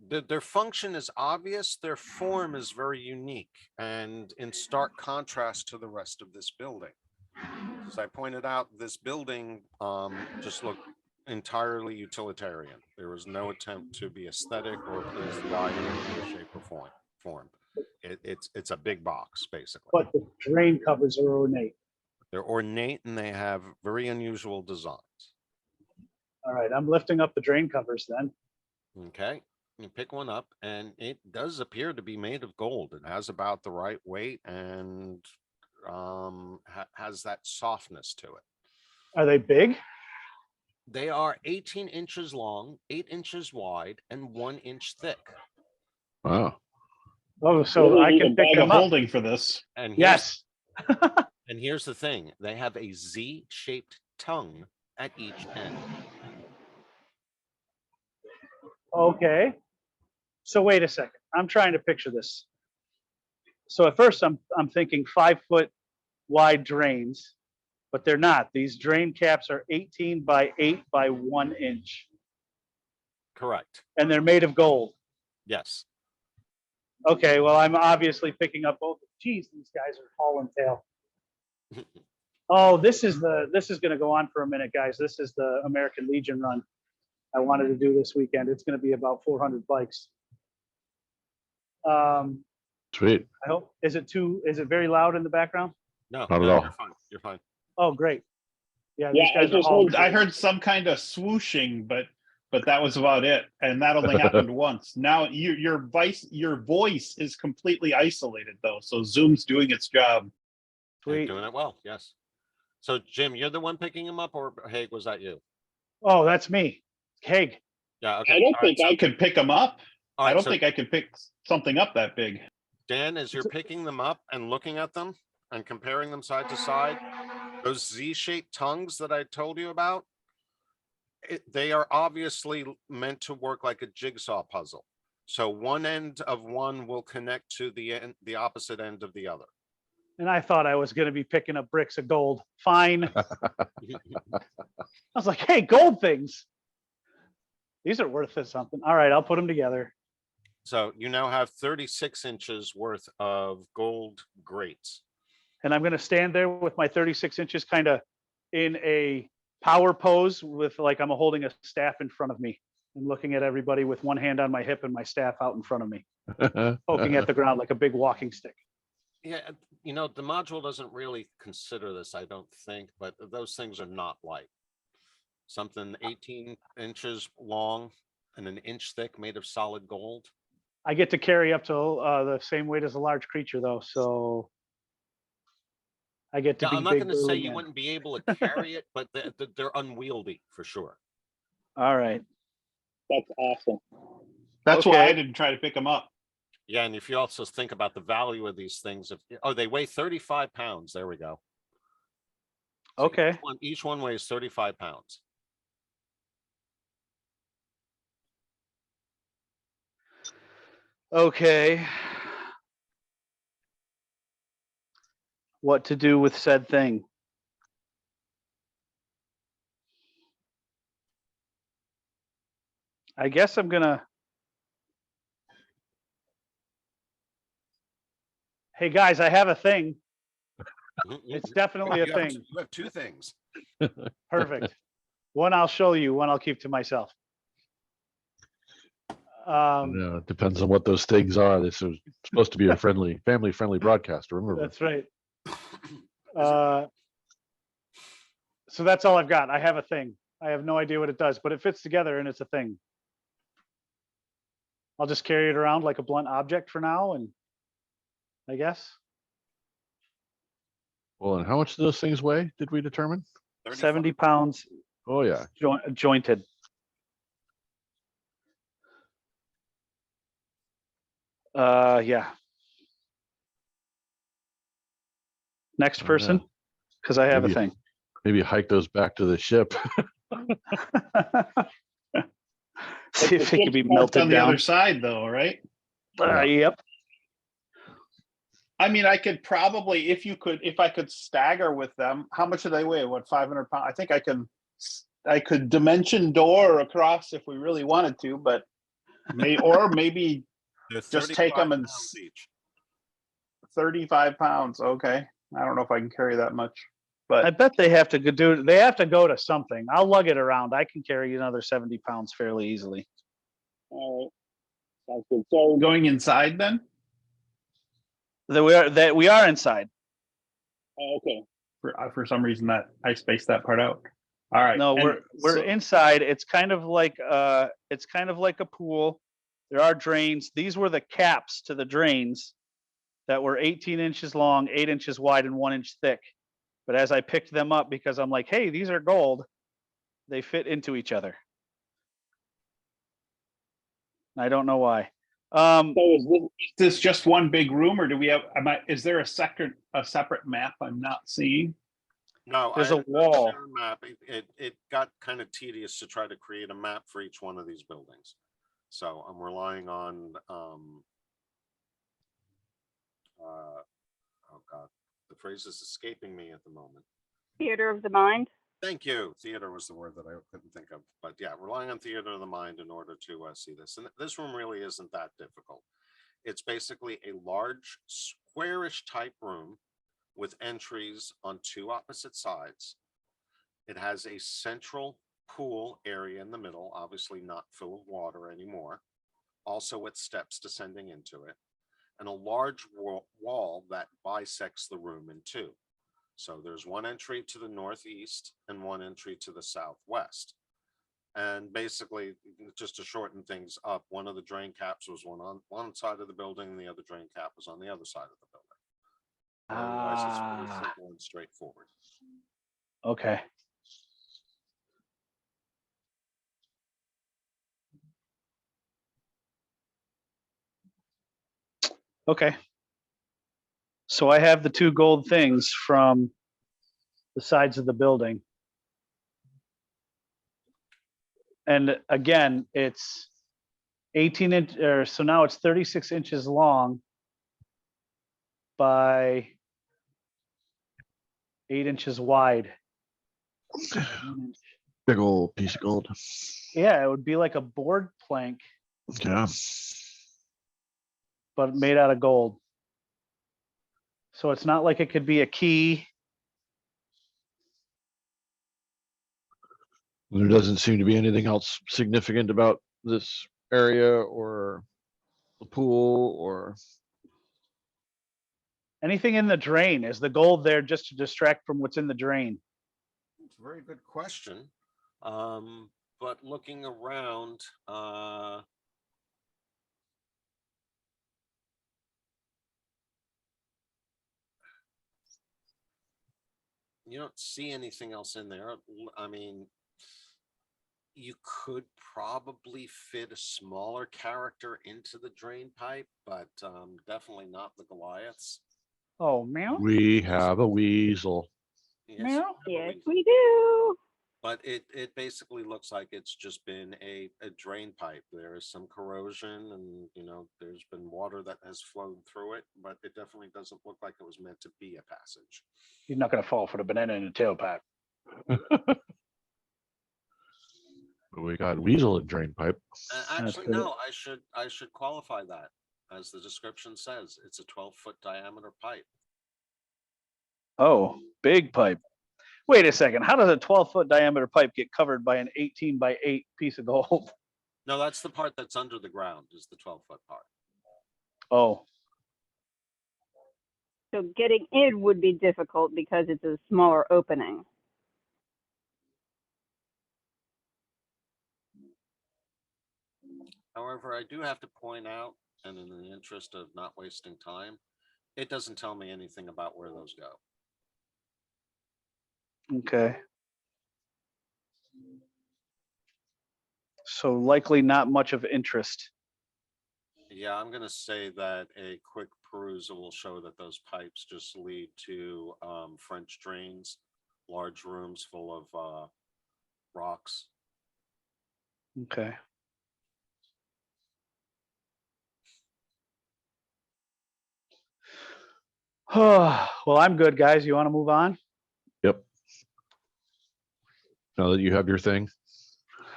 their function is obvious. Their form is very unique and in stark contrast to the rest of this building. As I pointed out, this building just looked entirely utilitarian. There was no attempt to be aesthetic or please the eye in any way, shape, or form. It's a big box, basically. But the drain covers are ornate. They're ornate and they have very unusual designs. All right, I'm lifting up the drain covers then. Okay, you pick one up and it does appear to be made of gold. It has about the right weight and has that softness to it. Are they big? They are 18 inches long, 8 inches wide, and 1 inch thick. Wow. Oh, so I can pick them up. Holding for this. And Yes. and here's the thing: they have a Z-shaped tongue at each end. Okay. So wait a second. I'm trying to picture this. So at first I'm thinking 5-foot wide drains, but they're not. These drain caps are 18 by 8 by 1 inch. Correct. And they're made of gold. Yes. Okay, well, I'm obviously picking up both. Geez, these guys are hauling tail. Oh, this is going to go on for a minute, guys. This is the American Legion run I wanted to do this weekend. It's going to be about 400 bikes. Sweet. I hope. Is it very loud in the background? No, Not at no, all. you're fine. You're fine. Oh, great. Yeah, Yeah, these guys are hauling. I heard some kind of swooshing, but that was about it, and that only happened once. Now your voice is completely isolated though, so Zoom's doing its job. You're Sweet. doing it well. Yes. So Jim, you're the one picking him up, or Haig, was that you? Oh, that's me. Haig. Yeah. Okay. I don't think I could pick them up. I don't think I could pick something up that big. Dan, as you're picking them up and looking at them and comparing them side to side, those Z-shaped tongues that I told you about, they are obviously meant to work like a jigsaw puzzle. So one end of one will connect to the opposite end of the other. And I thought I was going to be picking up bricks of gold. Fine. I was like, hey, gold things. These are worth something. All right, I'll put them together. So you now have 36 inches worth of gold grates. And I'm going to stand there with my 36 inches kind of in a power pose with like I'm holding a staff in front of me and looking at everybody with one hand on my hip and my staff out in front of me, poking at the ground like a big walking stick. Yeah, you know, the module doesn't really consider this, I don't think, but those things are not light. Something 18 inches long and an inch thick made of solid gold. I get to carry up to the same weight as a large creature though, so I get to Yeah, be I'm not big going to say burly you man. wouldn't be able to carry it, but they're unwieldy for sure. All right. That's awesome. That's why Okay. I didn't try to pick them up. Yeah, and if you also think about the value of these things, they weigh 35 pounds. There we go. So Okay. each one weighs 35 pounds. Okay. What to do with said thing? I guess I'm gonna. Hey guys, I have a thing. It's definitely a You have thing. you have two things. Perfect. One I'll show you, one I'll keep to myself. No, it depends on what those things are. This is supposed to be a family-friendly broadcast. Remember, That's right. So that's all I've got. I have a thing. I have no idea what it does, but it fits together and it's a thing. I'll just carry it around like a blunt object for now, and I guess well, and how much do those things weigh? Did we determine? 70 pounds Oh yeah, jointed. Yeah. Next person, because I have a Maybe- thing. maybe hike those back to the ship. See if it can be It's melted on the down. other side, though, right? Yep. I mean, I could probably, if I could stagger with them. How much do they weigh? What, 500 pounds? I think I could dimension door across if we really wanted to, but maybe They're just take 35 them and pounds each. 35 pounds. Okay. I don't know if I can carry that much, I but bet they have to do. They have to go to something. I'll lug it around. I can carry another 70 pounds fairly easily. all right. Sounds good. So going inside then? That we are inside. Oh, okay. For some reason that I spaced that part out. All right. No, And we're so- inside. It's kind of like a pool. There are drains. These were the caps to the drains that were 18 inches long, 8 inches wide, and 1 inch thick. But as I picked them up, because I'm like, hey, these are gold, they fit into each other. I don't know why. So is this just one big room, or do we have? Is there a separate map I'm not seeing? No, There's I a wall. share a map. It got kind of tedious to try to create a map for each one of these buildings. So I'm relying on oh God, the phrase is escaping me at the moment. Theater of the mind. Thank you. Theater was the word that I couldn't think of. But yeah, relying on theater of the mind in order to see this. And this room really isn't that difficult. It's basically a large squarish type room with entries on two opposite sides. It has a central pool area in the middle, obviously not full of water anymore, also with steps descending into it, and a large wall that bisects the room in two. So there's one entry to the northeast and one entry to the southwest. And basically, just to shorten things up, one of the drain caps was on one side of the building and the other drain cap was on the other side of the building. Otherwise, it's pretty simple and straightforward. Okay. Okay. So I have the two gold things from the sides of the building. And again, it's 18 inch, or so now it's 36 inches long by 8 inches wide. Big old piece of gold. Yeah, it would be like a board plank, Yeah. but made out of gold. So it's not like it could be a key. There doesn't seem to be anything else significant about this area or the pool or Anything in the drain? Is the gold there just to distract from what's in the drain? It's a very good question. But looking around, you don't see anything else in there. I mean, you could probably fit a smaller character into the drain pipe, but definitely not the Goliaths. Oh, meow. we have a weasel. Yes, you Meow. have a Yes, weasel. we do. But it basically looks like it's just been a drain pipe. There is some corrosion and, you know, there's been water that has flowed through it, but it definitely doesn't look like it was meant to be a passage. He's not going to fall for the banana in the tailpipe. But we got weasel and drain pipe. Actually, good. no, I should qualify that. As the description says, it's a 12-foot diameter pipe. Oh, big pipe. Wait a second. How does a 12-foot diameter pipe get covered by an 18 by 8 piece of gold? No, that's the part that's under the ground is the 12-foot part. Oh, So getting in would be difficult because it's a smaller opening. However, I do have to point out, and in the interest of not wasting time, it doesn't tell me anything about where those go. okay. So likely not much of interest. Yeah, I'm gonna say that a quick perusal will show that those pipes just lead to French drains, large rooms full of rocks. Okay. Well, I'm good, guys. You want to move on? Yep. Now that you have your thing.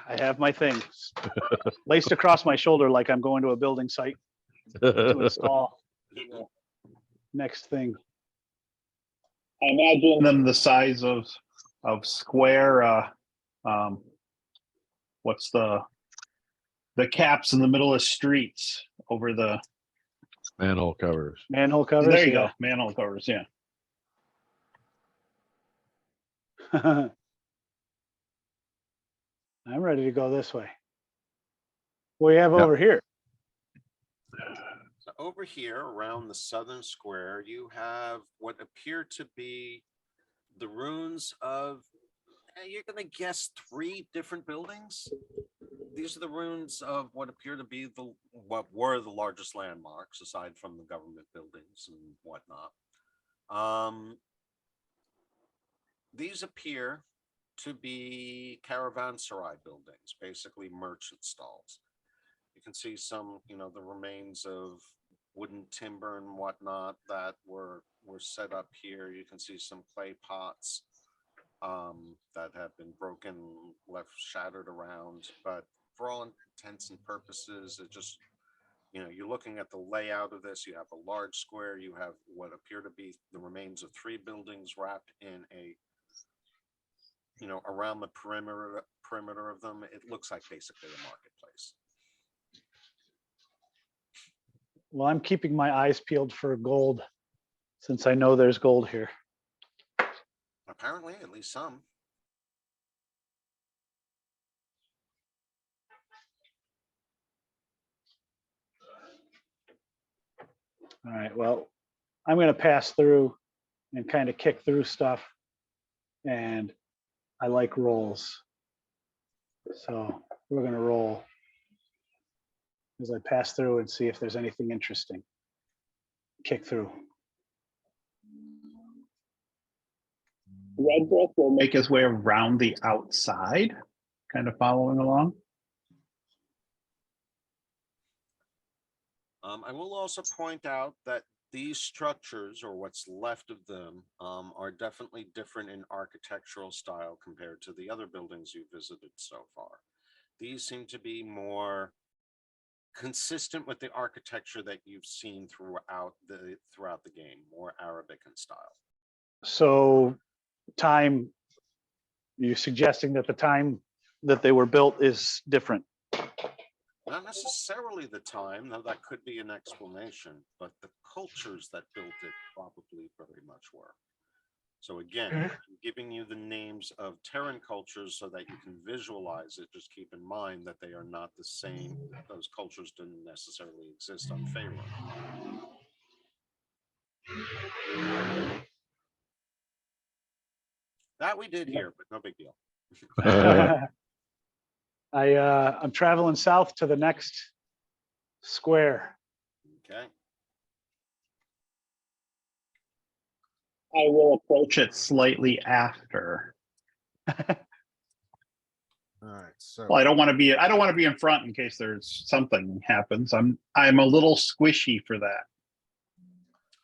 I have my thing laced across my shoulder like I'm going to a building site to install the next thing. I imagine them the size of square. What's the caps in the middle of streets over the? Manhole covers. Manhole covers. There you yeah. go, manhole covers. Yeah. I'm ready to go this way. What do you have Yep. over here? So over here around the southern square, you have what appear to be the ruins of, you're gonna guess 3 different buildings. These are the ruins of what appear to be what were the largest landmarks aside from the government buildings and whatnot. These appear to be caravanserai buildings, basically merchant stalls. You can see some, you know, the remains of wooden timber and whatnot that were set up here. You can see some clay pots that have been broken, left shattered around, but for all intents and purposes, it just, you know, you're looking at the layout of this. You have a large square, you have what appear to be the remains of 3 buildings wrapped in a, you know, around the perimeter of them. It looks like basically a marketplace. Well, I'm keeping my eyes peeled for gold since I know there's gold here. Apparently, at least some. All right, well, I'm going to pass through and kind of kick through stuff. And I like rolls. So we're going to roll as I pass through and see if there's anything interesting. Kick through. Redbreast will make his way around the outside, kind of following along. I will also point out that these structures, or what's left of them, are definitely different in architectural style compared to the other buildings you visited so far. These seem to be more consistent with the architecture that you've seen throughout the game, more Arabic in style. So time, you're suggesting that the time that they were built is different. Not necessarily the time, though that could be an explanation, but the cultures that built it probably very much were. So again, I'm giving you the names of Terran cultures so that you can visualize it. Just keep in mind that they are not the same. Those cultures didn't necessarily exist on Faerun. That we did here, but no big deal. I'm traveling south to the next square. Okay. I will approach it slightly after. All right. So Well, I don't want to be in front in case there's something happens. I'm a little squishy for that.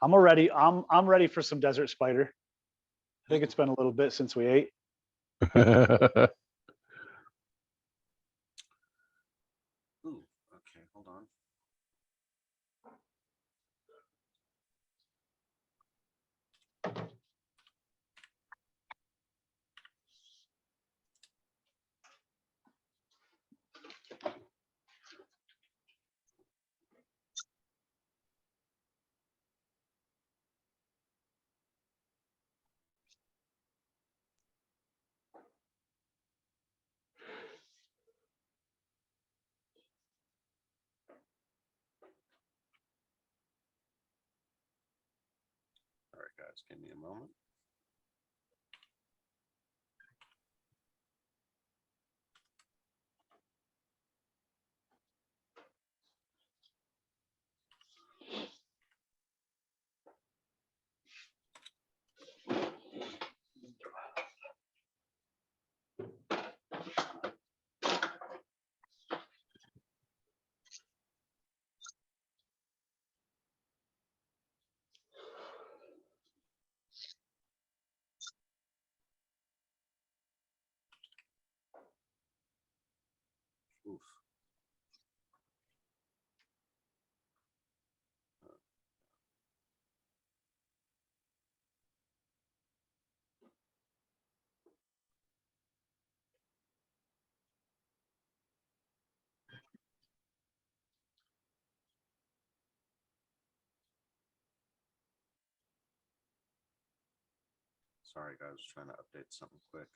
I'm ready for some desert spider. I think it's been a little bit since we ate. Ooh, okay, hold on. All right, guys, give me a moment. Oof. Sorry, guys, trying to update something quick.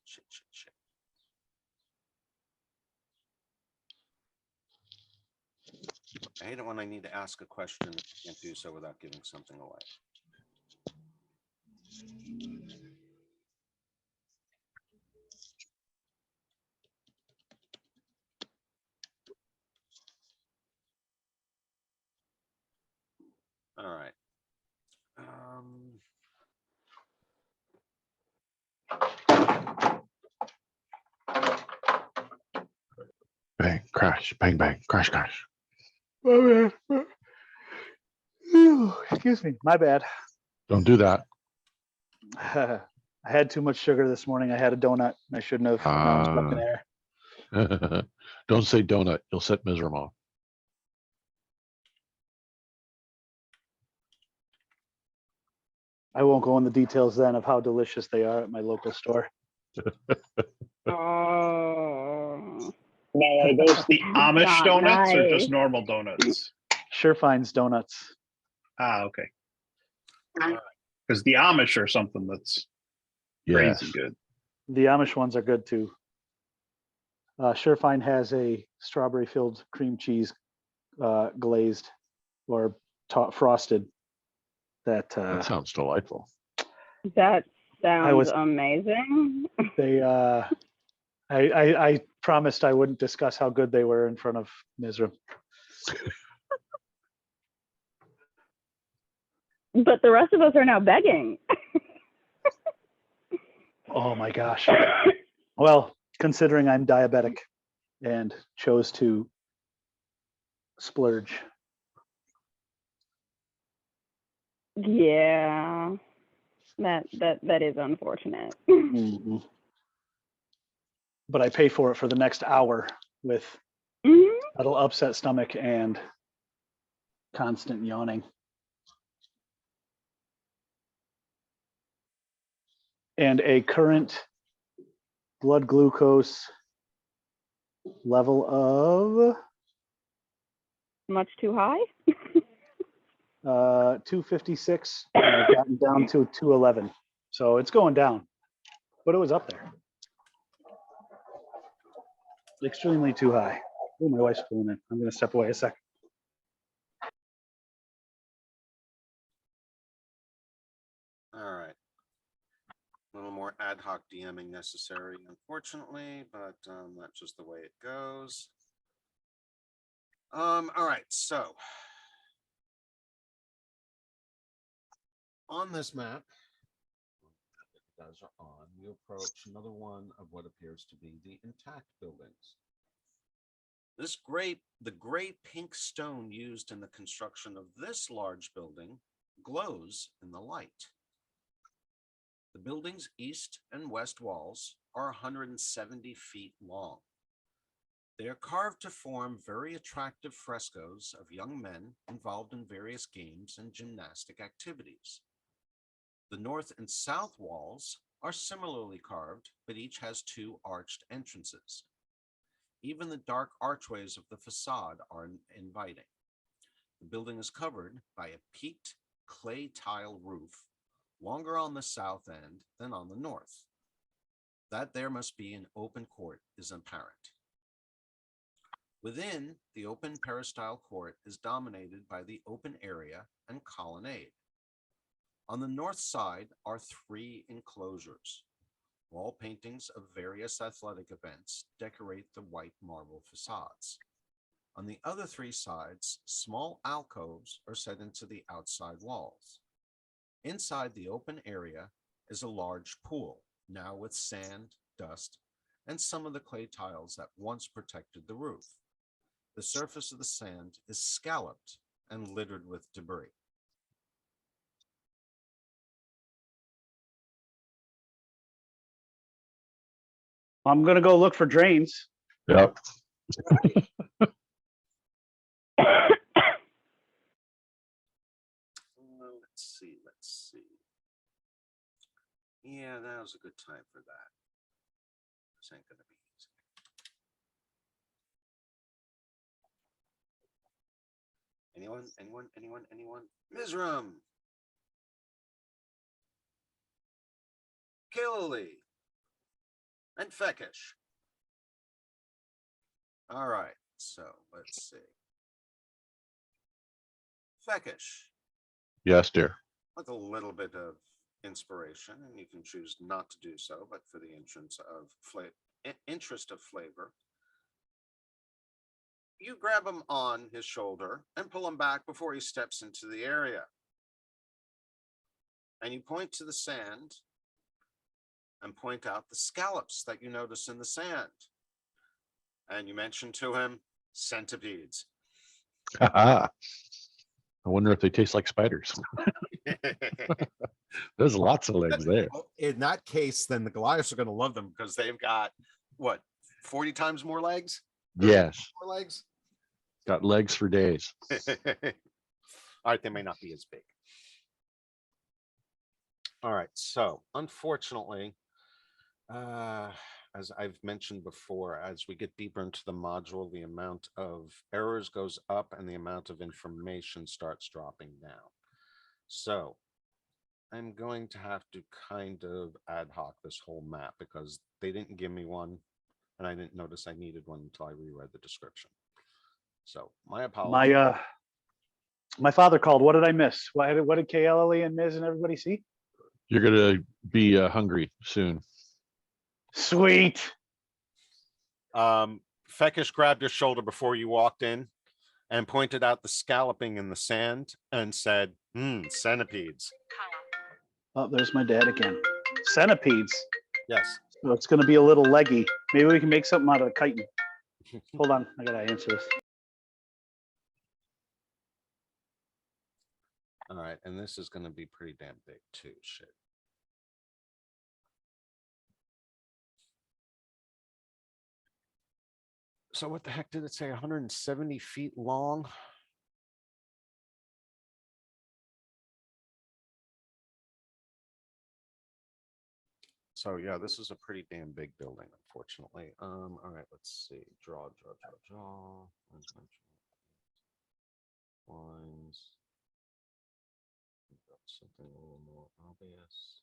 Shit. I hate it when I need to ask a question and can't do so without giving something away. All right. Bang, crash, bang, bang, crash, crash. Oh, man. Excuse me, my bad. Don't do that. I had too much sugar this morning. I had a donut. I shouldn't have. Now I'm stuck in there. Don't say donut. You'll set miserable. I won't go into the details then of how delicious they are at my local store. Oh, Now, are those the Amish Not donuts or nice. just normal donuts? Surefine's donuts. Ah, okay. Because the Amish are something that's Yes. crazy good. The Amish ones are good too. Surefine has a strawberry-filled cream cheese glazed or frosted. That sounds delightful. that sounds was- amazing. they. I promised I wouldn't discuss how good they were in front of Mizram. But the rest of us are now begging. Oh my gosh. Well, considering I'm diabetic and chose to splurge. Yeah, that is unfortunate. Mhm. But I pay for it for the next hour with Mhm. that'll upset stomach and constant yawning. And a current blood glucose level of Much too high. 256. And I've gotten down to 211. So it's going down, but it was up there. Extremely too high. Oh, my wife's pulling in. I'm going to step away a second. All right. A little more ad hoc DMing necessary, unfortunately, but that's just the way it goes. All right, so on this map, you guys are on, you approach another one of what appears to be the intact buildings. The gray pink stone used in the construction of this large building glows in the light. The building's east and west walls are 170 feet long. They are carved to form very attractive frescoes of young men involved in various games and gymnastic activities. The north and south walls are similarly carved, but each has two arched entrances. Even the dark archways of the facade are inviting. The building is covered by a peaked clay tile roof, longer on the south end than on the north. That there must be an open court is apparent. Within, the open peristyle court is dominated by the open area and colonnade. On the north side are three enclosures. Wall paintings of various athletic events decorate the white marble facades. On the other three sides, small alcoves are set into the outside walls. Inside the open area is a large pool, now with sand, dust, and some of the clay tiles that once protected the roof. The surface of the sand is scalloped and littered with debris. I'm going to go look for drains. Yep. Let's see. Yeah, that was a good time for that. This ain't gonna be easy. Anyone? Mizram. Killily. And Fekish. All right, so let's see. Fekish. Yes, dear. With a little bit of inspiration, and you can choose not to do so, but for the interest of flavor, you grab him on his shoulder and pull him back before he steps into the area. And you point to the sand and point out the scallops that you notice in the sand. And you mention to him centipedes. I wonder if they taste like spiders. There's lots of legs there. In that case, then the Goliaths are going to love them because they've got what, 40 times more legs? Yes. More legs? Got legs for days. All right, they may not be as big. All right, so unfortunately, as I've mentioned before, as we get deeper into the module, the amount of errors goes up and the amount of information starts dropping down. So I'm going to have to kind of ad hoc this whole map because they didn't give me one and I didn't notice I needed one until I reread the description. So my apologies. My father called. What did I miss? What did KLLE and Miz and everybody see? You're gonna be hungry soon. Sweet. Fekish grabbed your shoulder before you walked in and pointed out the scalloping in the sand and said, centipedes. Oh, there's my dad again. Centipedes. Yes. So it's going to be a little leggy. Maybe we can make something out of the chitin. Hold on, I gotta answer this. All right, and this is gonna be pretty damn big too, shit. So what the heck did it say? 170 feet long? So yeah, this is a pretty damn big building, unfortunately. All right, let's see. Draw. Lines. Something a little more obvious.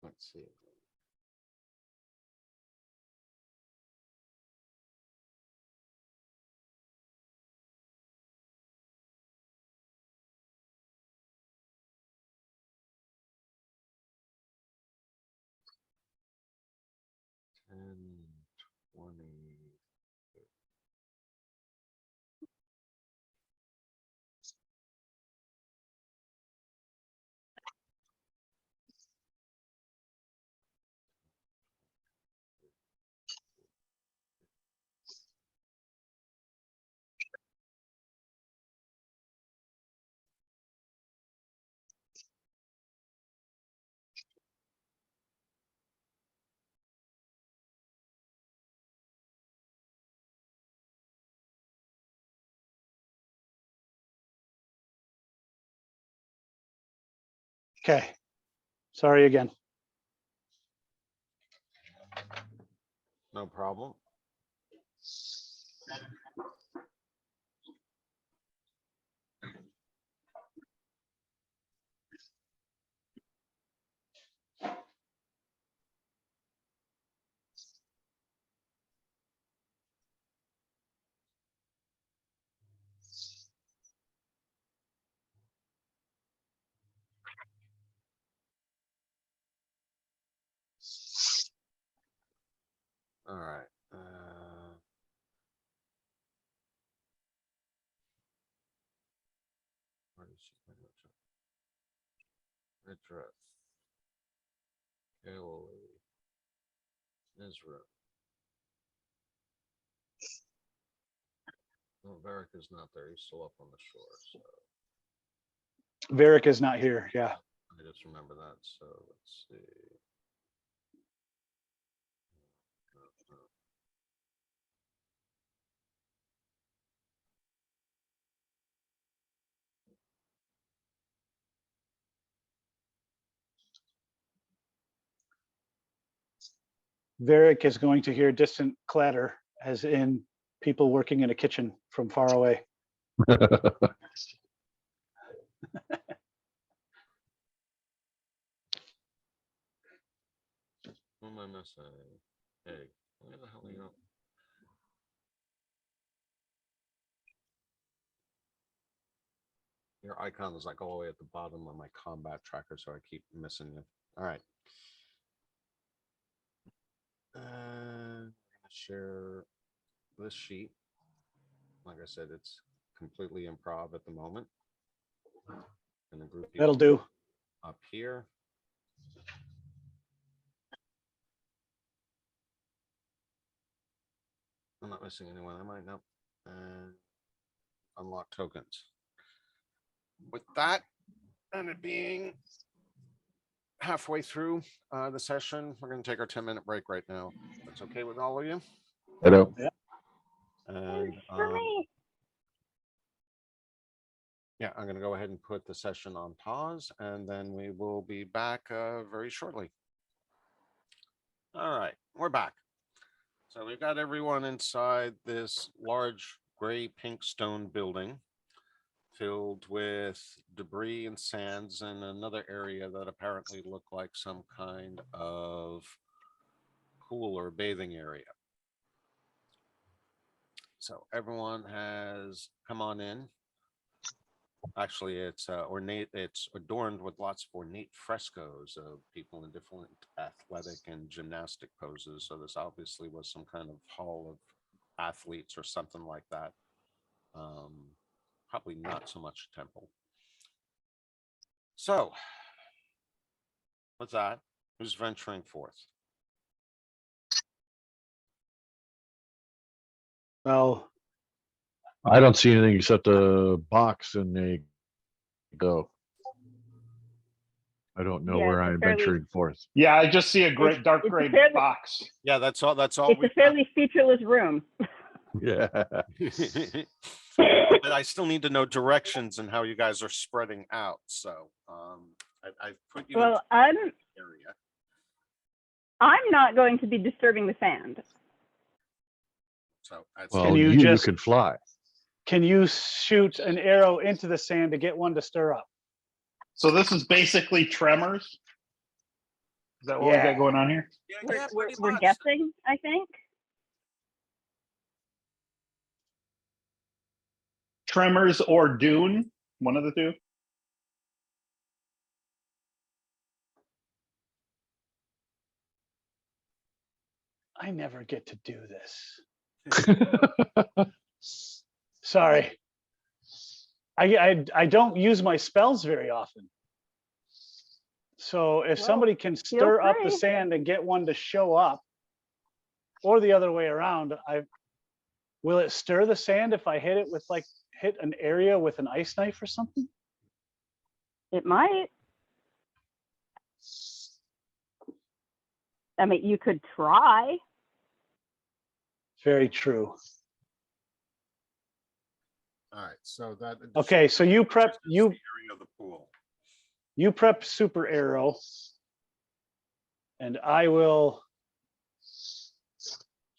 Let's see. And 20. Okay. Sorry again. No problem. All right. Where is she? Address. Elohir. Israel. Well, Varric is not there. He's still up on the shore. So Varric is not here. Yeah. I just remember that. So let's see. Varric is going to hear distant clatter, as in people working in a kitchen from far away. What am I missing? Hey, where the hell are you? Your icon is like all the way at the bottom of my combat tracker, so I keep missing you. All right. I'm gonna share this sheet. Like I said, it's completely improv at the moment. And the group That'll do. up here. I'm not missing anyone. I might not. And unlock tokens. With that, and it being halfway through the session, we're going to take our 10-minute break right now. That's okay with all of you? Hello. And For me. yeah, I'm going to go ahead and put the session on pause, and then we will be back very shortly. All right, we're back. So we've got everyone inside this large gray pink stone building filled with debris and sands and another area that apparently looked like some kind of pool or bathing area. So everyone has come on in. Actually, it's ornate. It's adorned with lots of ornate frescoes of people in different athletic and gymnastic poses. So this obviously was some kind of hall of athletes or something like that. Probably not so much a temple. So, what's that? Who's venturing forth? Well, I don't see anything except a box and a go. I don't know Yeah, where it's a I'm fairly- venturing forth. Yeah, I just see a great dark it's a gray fairly- box. Yeah, that's all. That's all. It's a we've got. fairly featureless room. Yeah. But I still need to know directions and how you guys are spreading out. So, I've put you in Well, the area. I'm not going to be disturbing the sand. So that's Well, you you just- can fly. can you shoot an arrow into the sand to get one to stir up? So this is basically Tremors. Is that what we Yeah. got going on here? yeah, We're, pretty we're much. guessing, I think. Tremors or Dune, one of the two. I never get to do this. Sorry. I don't use my spells very often. So if Well, somebody can stir up the free. sand and get one to show up, or the other way around, will it stir the sand if I hit it with hit an area with an ice knife or something? It might. I mean, you could try. Very true. All right. So that. Okay, so you prep This is the you area of the pool. you prep super arrow, and I will.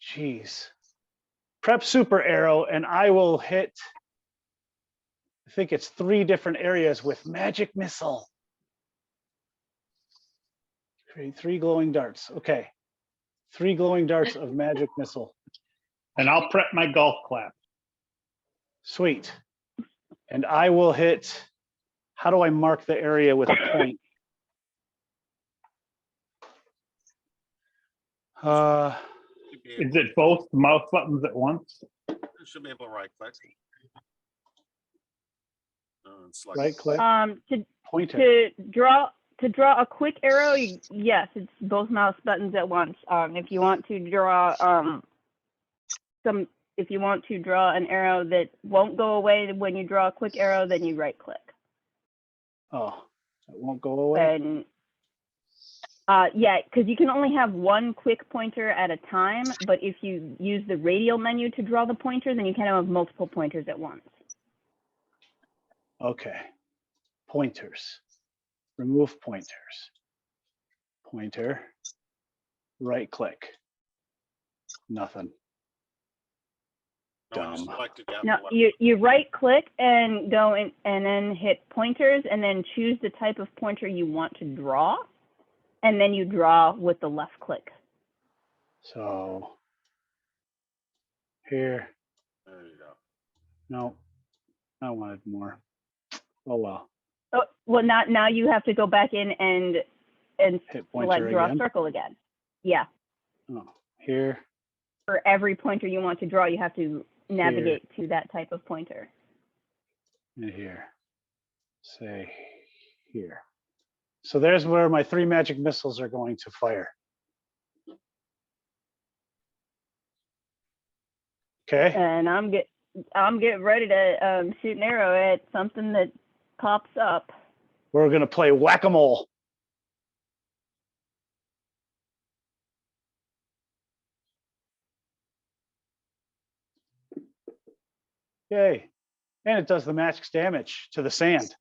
Jeez. Prep super arrow, and I will hit. I think it's 3 different areas with magic missile. Create 3 glowing darts. Okay. 3 glowing darts of magic missile. And I'll prep my golf clap. Sweet. And I will hit. How do I mark the area with a point? Should be Is able, it both mouse buttons at once? should be able to right click. And select Right click, To pointer. to draw a quick arrow, yes, it's both mouse buttons at once. If you want to draw if you want to draw an arrow that won't go away when you draw a quick arrow, then you right click. Oh, it won't go away. And yeah, because you can only have one quick pointer at a time, but if you use the radial menu to draw the pointer, then you can have multiple pointers at once. Okay. Pointers. Remove pointers. Pointer. Right click. Nothing. No, when you Dumb. select it, you have No, to left you right click and go in and then hit pointers and then choose the type of pointer you want to draw. And then you draw with the left click. So here. There you go. No, I wanted more. Oh well. Oh, well, now you have to go back in and Hit like pointer draw a again. circle again. Yeah. Oh, here. For every pointer you want to draw, you have to navigate to that type of pointer. And here. Say here. So there's where my 3 magic missiles are going to fire. Okay. And I'm getting ready to shoot an arrow at something that pops up. We're going to play whack-a-mole. Yay. And it does the max damage to the sand.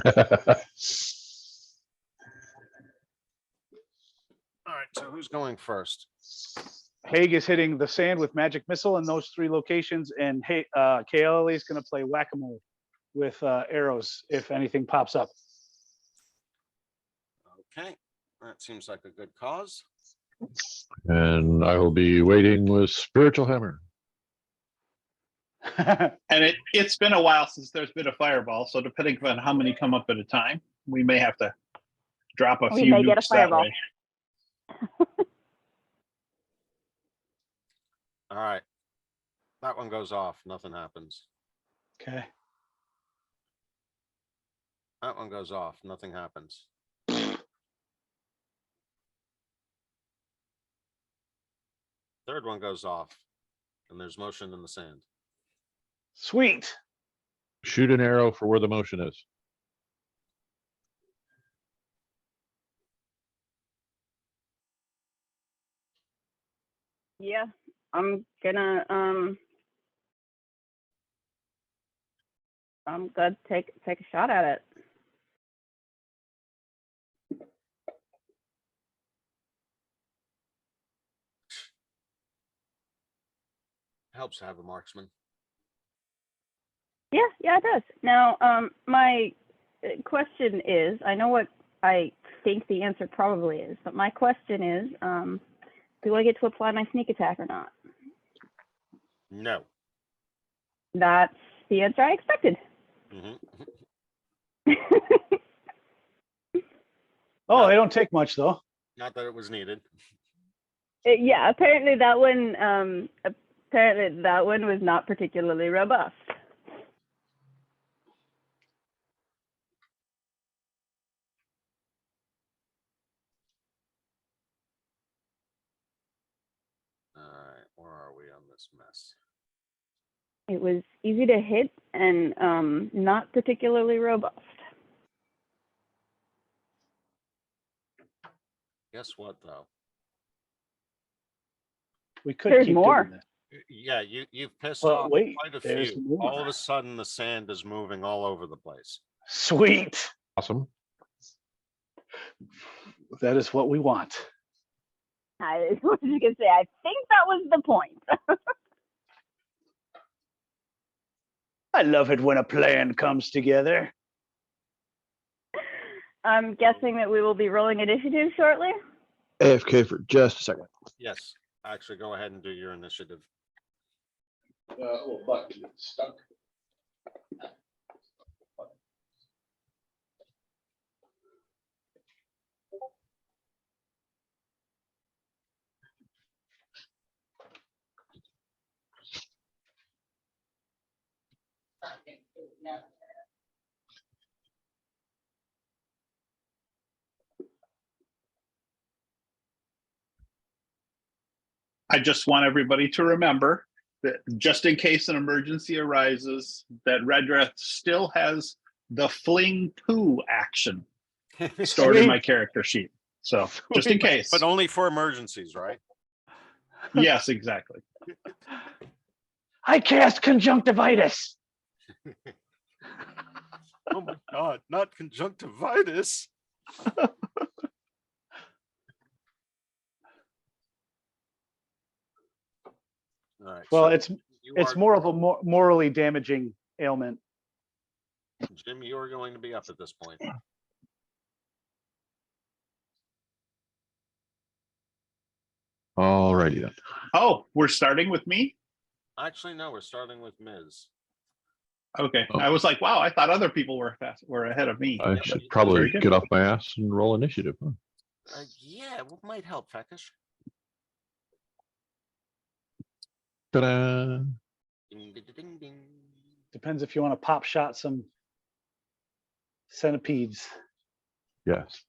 All right. So who's going first? Haig is hitting the sand with magic missile in those 3 locations, and KLLE is going to play whack-a-mole with arrows if anything pops up. Okay. That seems like a good cause. And I will be waiting with spiritual hammer. And it's been a while since there's been a fireball, so depending on how many come up at a time, we may have to drop a We few may get a nukes that fireball. way. All right. That one goes off. Nothing happens. Okay. That one goes off. Nothing happens. Third one goes off. And there's motion in the sand. Sweet. Shoot an arrow for where the motion is. Yeah, I'm gonna take a shot at it. Helps to have a marksman. Yeah, it does. Now, my question is, I know what I think the answer probably is, but my question is, do I get to apply my sneak attack or not? No. That's the answer I expected. Mm-hmm. Oh, they don't take much though. Not that it was needed. Yeah, apparently that one was not particularly robust. All right, where are we on this mess? It was easy to hit and not particularly robust. Guess what, though? We could There's keep more. doing this. Yeah, you've pissed But off wait, quite a there's few. more. All of a sudden, the sand is moving all over the place. Sweet. Awesome. That is what we want. I was just gonna say, I think that was the point. I love it when a plan comes together. I'm guessing that we will be rolling initiative shortly. AFK for just a second. Yes, actually, go ahead and do your initiative. Little button stuck. I just want everybody to remember that just in case an emergency arises, that Redreth still has the fling poo action stored in my character sheet. So just in case. But only for emergencies, right? Yes, exactly. I cast conjunctivitis. Oh my God, not conjunctivitis. All right. Well, so you it's are- more of a morally damaging ailment. Jim, you are going to be up at this point. Alrighty then. Oh, we're starting with me? Actually, no, we're starting with Ms. Okay. Oh. I was like, wow, I thought other people were ahead of me. I but should very probably good. get off my ass and roll initiative. Huh? Yeah, what might help, Feckish? Ta-da! Ding, ding, ding, ding. Depends if you want to pop shot some centipedes. Yes.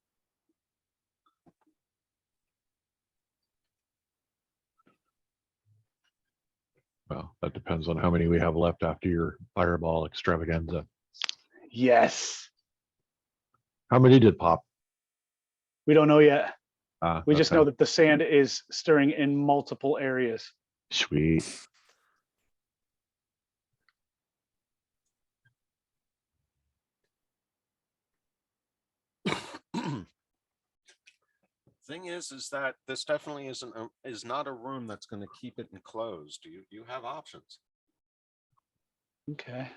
Well, that depends on how many we have left after your fireball extravaganza. Yes. How many did pop? We don't know yet. We just Okay. know that the sand is stirring in multiple areas. Sweet. Thing is that this definitely is not a room that's going to keep it enclosed. You have options. Okay.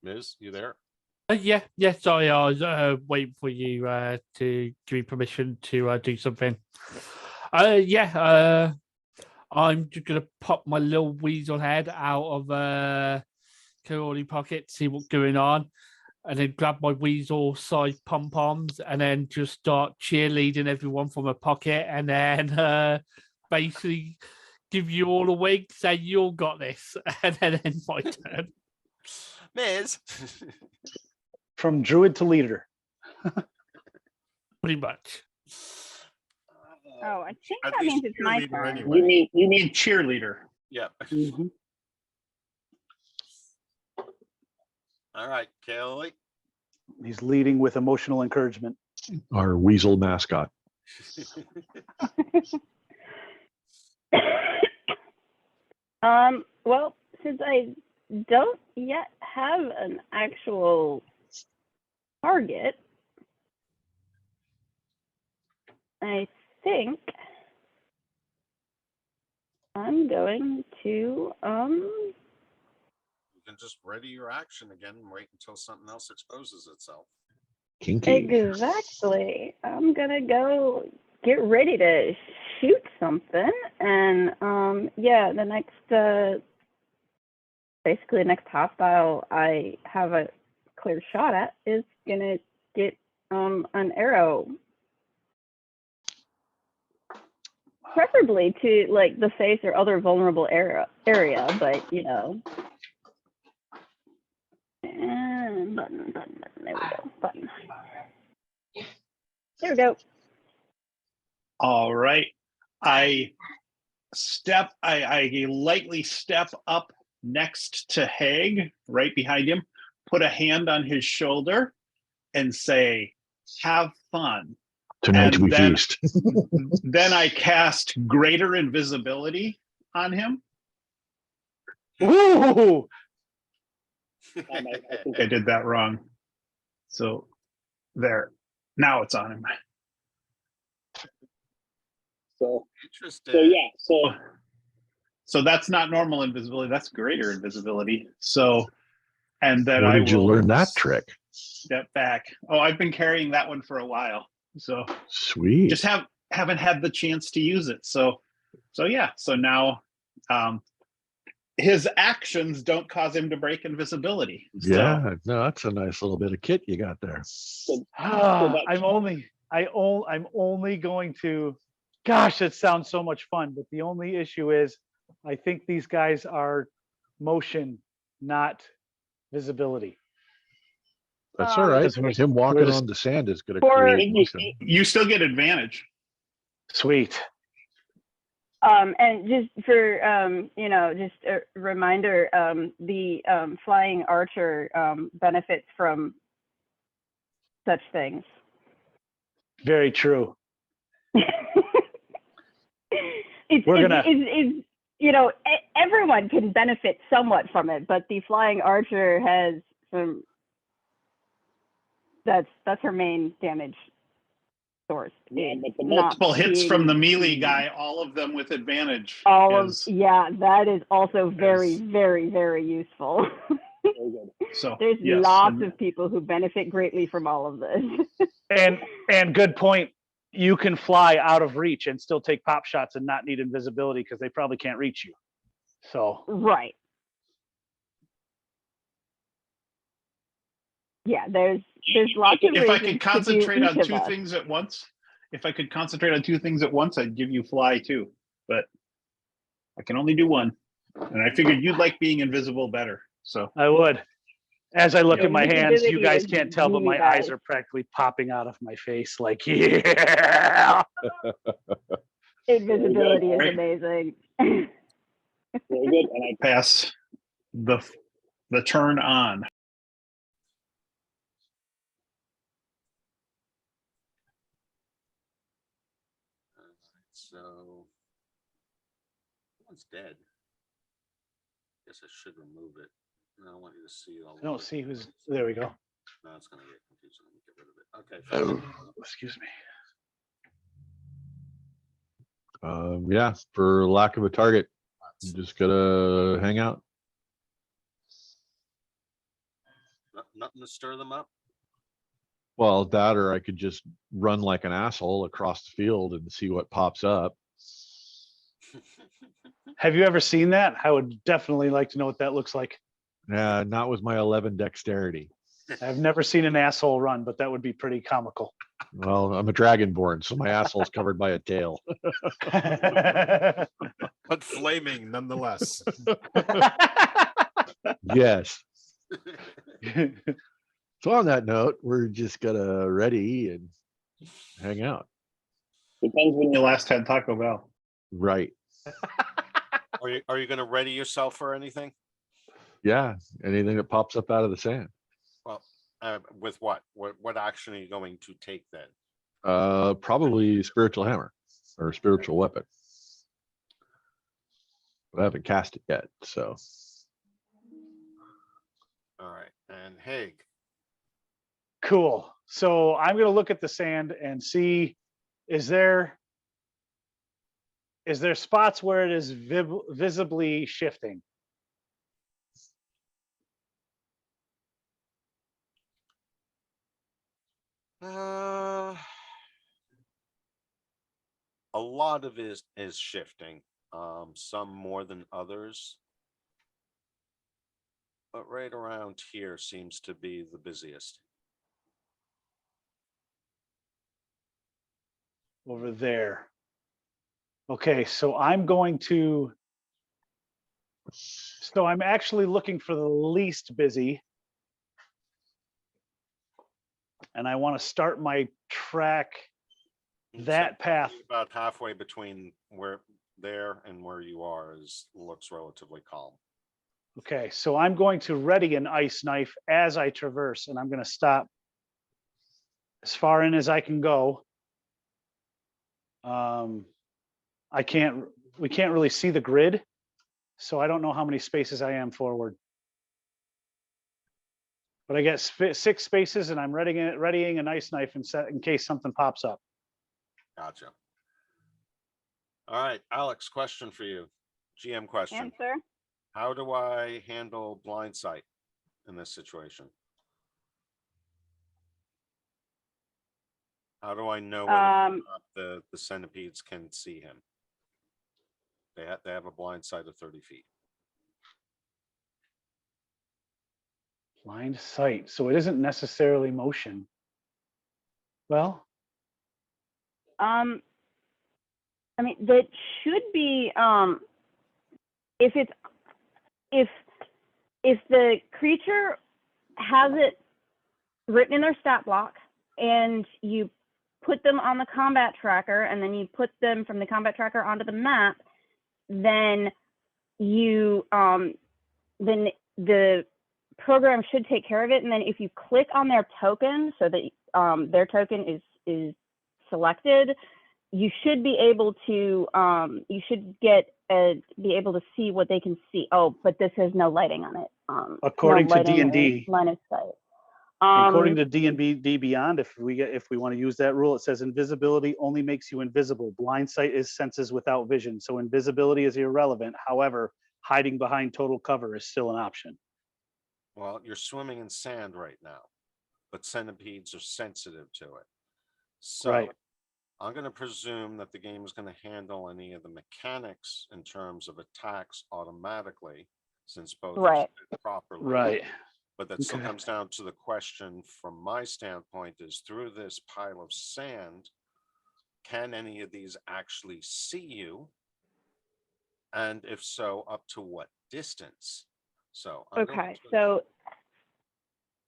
Miz, you there? Yeah, yeah. Sorry, I was waiting for you to give me permission to do something. Yeah. I'm just gonna pop my little weasel head out of Karoli pocket, see what's going on, and then grab my weasel size pom poms, and then just start cheerleading everyone from a pocket, and then basically give you all a wig, say you all got this, and then end my turn. Miz. From druid to leader. Pretty much. Oh, I think At that least means it's my cheerleader turn. anyway. You mean cheerleader? Yeah. Mhm. All right, Kelly. He's leading with emotional encouragement. Our weasel mascot. Well, since I don't yet have an actual target, I think I'm going to You can just ready your action again and wait until something else exposes itself. Kinky. exactly. I'm gonna go get ready to shoot something, and yeah, the next basically the next hostile I have a clear shot at is gonna get an arrow, preferably to like the face or other vulnerable area, but you know. And button. There we go. Button. There we go. All right. I lightly step up next to Haig, right behind him, put a hand on his shoulder, and say, "Have fun." Tonight And we then- feast. Then I cast greater invisibility on him. Ooh! I think I did that wrong. So there. Now it's on him. So Interesting. yeah, so that's not normal invisibility, that's greater invisibility. So and then Where I did you will learn that trick? step back. Oh, I've been carrying that one for a while. So Sweet. just haven't had the chance to use it. So yeah, so now his actions don't cause him to break invisibility. Yeah, no, that's a nice little bit of kit you got there. I'm only going to, gosh, it sounds so much fun, but the only issue is I think these guys are motion, not visibility. That's all right. Because Him walking we're on the sand is going to For- create motion. You still get advantage. Sweet. And just for you know, just a reminder, the flying archer benefits from such things. Very true. It's you know, everyone can benefit somewhat from it, but the flying archer has some. That's her main damage source. Yeah, is but the not multiple hits from the being- melee guy, all of them with advantage. Yeah, that is also very, is- very, very useful. Very good. So There's yes, lots and- of people who benefit greatly from all of this. And good point. You can fly out of reach and still take pop shots and not need invisibility because they probably can't reach you. So Right. Yeah, there's lots of if I reasons could to do concentrate on each of two us. things at once, I'd give you fly too. But I can only do one, and I figured you'd like being invisible better. So I would. As I look Yeah. at my hands, you Invisibility guys is can't tell, but really my eyes bad. are practically popping out of my face. Like, yeah. Invisibility is Right. amazing. very good, and I pass the turn on. So one's dead. Guess I should remove it. No, I want you to see all. I don't see who's. There we go. No, it's gonna get confusing. Let me get rid of it. Okay. fine. Excuse me. Yeah, for lack of a target, you just gotta hang out. Nothing to stir them up. Well, that or I could just run like an asshole across the field and see what pops up. Have you ever seen that? I would definitely like to know what that looks like. Not with my 11 dexterity. I've never seen an asshole run, but that would be pretty comical. Well, I'm a dragonborn, so my asshole's covered by a tail. But flaming nonetheless. Yes. So on that note, we're just gonna ready and hang out. Depends when you last had Taco Bell. Right. Are you going to ready yourself for anything? Yeah. Anything that pops up out of the sand. Well, with what? What action are you going to take then? Probably spiritual hammer or spiritual weapon. But I haven't cast it yet, so. All right, and Haig. Cool. So I'm going to look at the sand and see, is there spots where it is visibly shifting? A lot of it is shifting. Some more than others. But right around here seems to be the busiest. Over there. Okay, so I'm actually looking for the least busy. And I want to start my track that path. About halfway between where there and where you are looks relatively calm. Okay, so I'm going to ready an ice knife as I traverse, and I'm going to stop as far in as I can go. We can't really see the grid, so I don't know how many spaces I am forward. But I get 6 spaces, and I'm readying a nice knife in case something pops up. Gotcha. All right, Alex, question for you. GM question. Answer. How do I handle blind sight in this situation? How do I know whether or not the centipedes can see him? They have a blind sight of 30 feet. Blind sight. So it isn't necessarily motion. Well, I mean, that should be if the creature has it written in their stat block and you put them on the combat tracker and then you put them from the combat tracker onto the map, then then the program should take care of it. And then if you click on their token so that their token is selected, you should be able to be able to see what they can see. Oh, but this has no lighting on it. according no to D&D, line of sight. according to D&D Beyond, if we want to use that rule, it says invisibility only makes you invisible. Blind sight is senses without vision, so invisibility is irrelevant. However, hiding behind total cover is still an option. Well, you're swimming in sand right now, but centipedes are sensitive to it. So Right. I'm going to presume that the game is going to handle any of the mechanics in terms of attacks automatically, since both are Right. set properly. Right. But that still Okay. comes down to the question from my standpoint is, through this pile of sand, can any of these actually see you? And if so, up to what distance? So I'm going Okay, to- so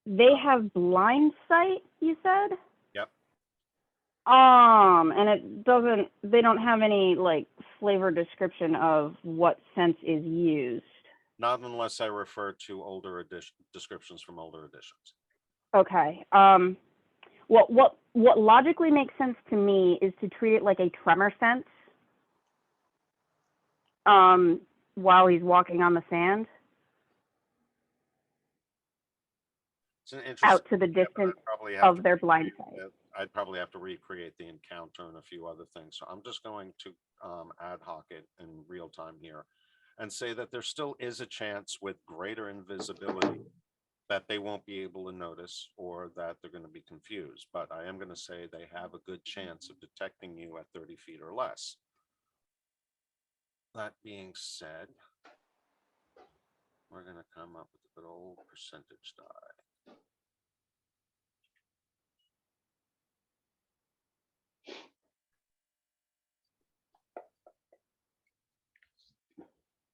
they have blind sight, you said? Yep. And they don't have any like flavor description of what sense is used. Not unless I refer to older descriptions from older editions. Okay. What logically makes sense to me is to treat it like a tremor sense. While he's walking on the sand. It's an interesting Out to the idea, but I'd distance probably have of to their blind recreate sight. it. I'd probably have to recreate the encounter and a few other things. So I'm just going to ad hoc it in real time here and say that there still is a chance with greater invisibility that they won't be able to notice or that they're going to be confused. But I am going to say they have a good chance of detecting you at 30 feet or less. That being said, we're going to come up with a good old percentage die.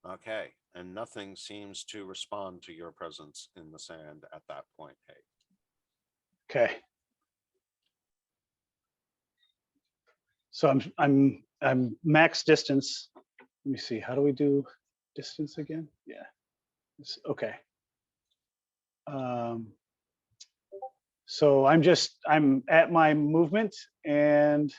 Okay, and nothing seems to respond to your presence in the sand at that point. Hey, Okay. So I'm max distance. Let me see. How do we do distance again? Yeah. Okay. So I'm at my movement, and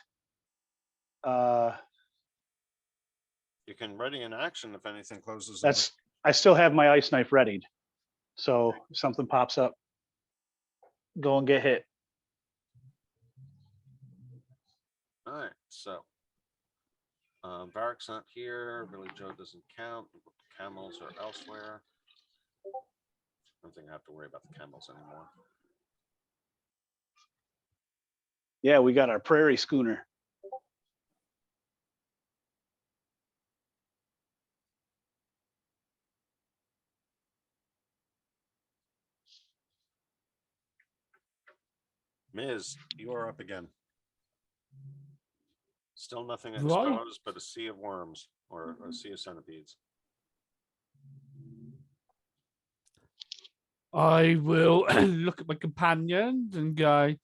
you can ready an action if anything closes. in. I still have my ice knife readied. So if something pops up, go and get hit. All right, so Barrack's not here. Billy Joe doesn't count. The camels are elsewhere. I don't think I have to worry about the camels anymore. Yeah, we got our prairie schooner. Miz, you are up again. Still nothing Right. exposed, but a sea of worms or a sea of centipedes. I will look at my companions and go,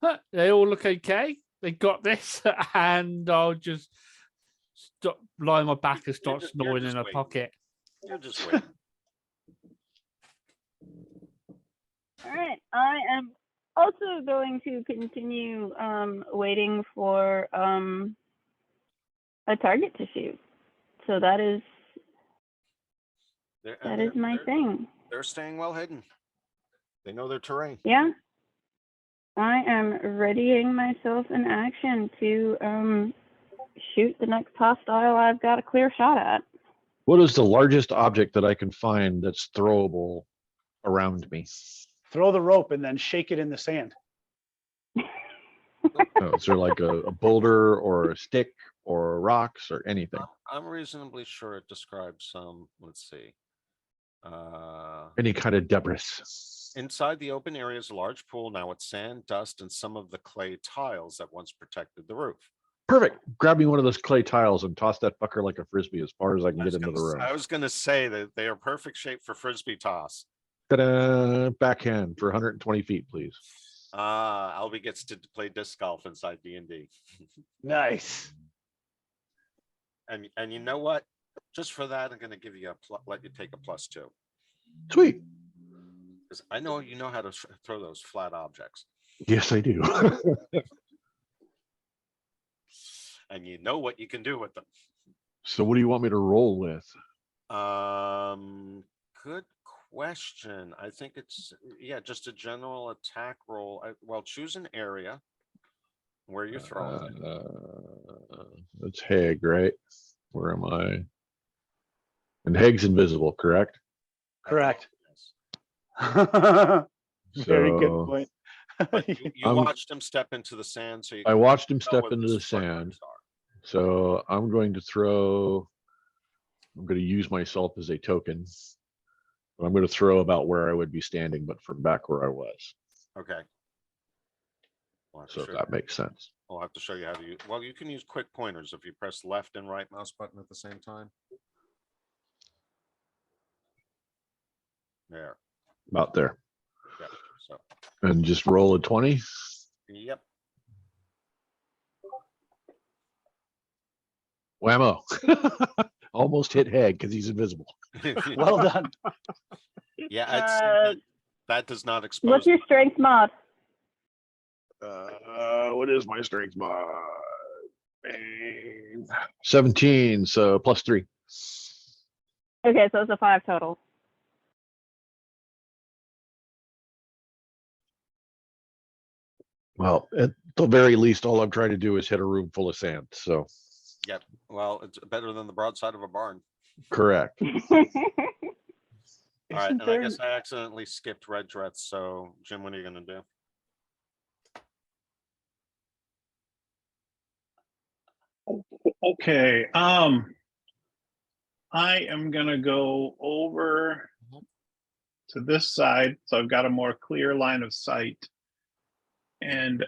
huh, they all look okay. They got this. And I'll just stop, lie on my back and start you're snoring just in a waiting. pocket. You're just waiting. All right. I am also going to continue waiting for a target to shoot. So that is my thing. They're staying well hidden. They know their terrain. Yeah. I am readying myself in action to shoot the next hostile I've got a clear shot at. What is the largest object that I can find that's throwable around me? Throw the rope and then shake it in the sand. Is there like a boulder or a stick or rocks or anything? I'm reasonably sure it describes some, let's see. Any kind of debris. Inside the open area is a large pool now with sand, dust, and some of the clay tiles that once protected the roof. Perfect. Grab me one of those clay tiles and toss that fucker like a frisbee as far as I can get into the room. I was going to say that they are perfect shape for frisbee toss. Ta-da! Backhand for 120 feet, please. Albie gets to play disc golf inside D&D. Nice. And you know what? Just for that, I'm going to give you let you take a +2. Sweet. Because I know you know how to throw those flat objects. Yes, I do. And you know what you can do with them. So what do you want me to roll with? Good question. I think it's, just a general attack roll. Well, choose an area where you're throwing it. It's Haig, right? Where am I? And Haig's invisible, correct? Correct. Yes. Very good So- point. But you watched him step into the sand, so you I can watched him tell step what into his the sand. footprints are. So I'm going to use myself as a token. But I'm going to throw about where I would be standing, but from back where I was. Okay. We'll have to So if show that makes sense. I'll have to show you how to use. Well, you can use quick pointers if you press left and right mouse button at the same time. There. About there. Yep. So, And just roll a 20. yep. Whammo. Almost hit Haig because he's invisible. Well done. Yeah, I'd say that does not expose. What's your strength mod? What is my strength mod? 17, so +3. Okay, so it's a 5 total. Well, at the very least, all I'm trying to do is hit a room full of sand. So Yep. Well, it's better than the broadside of a barn. correct. All right, Isn't and I there- guess I accidentally skipped red dress. So Jim, what are you gonna do? Okay, I am gonna go over to this side, so I've got a more clear line of sight. And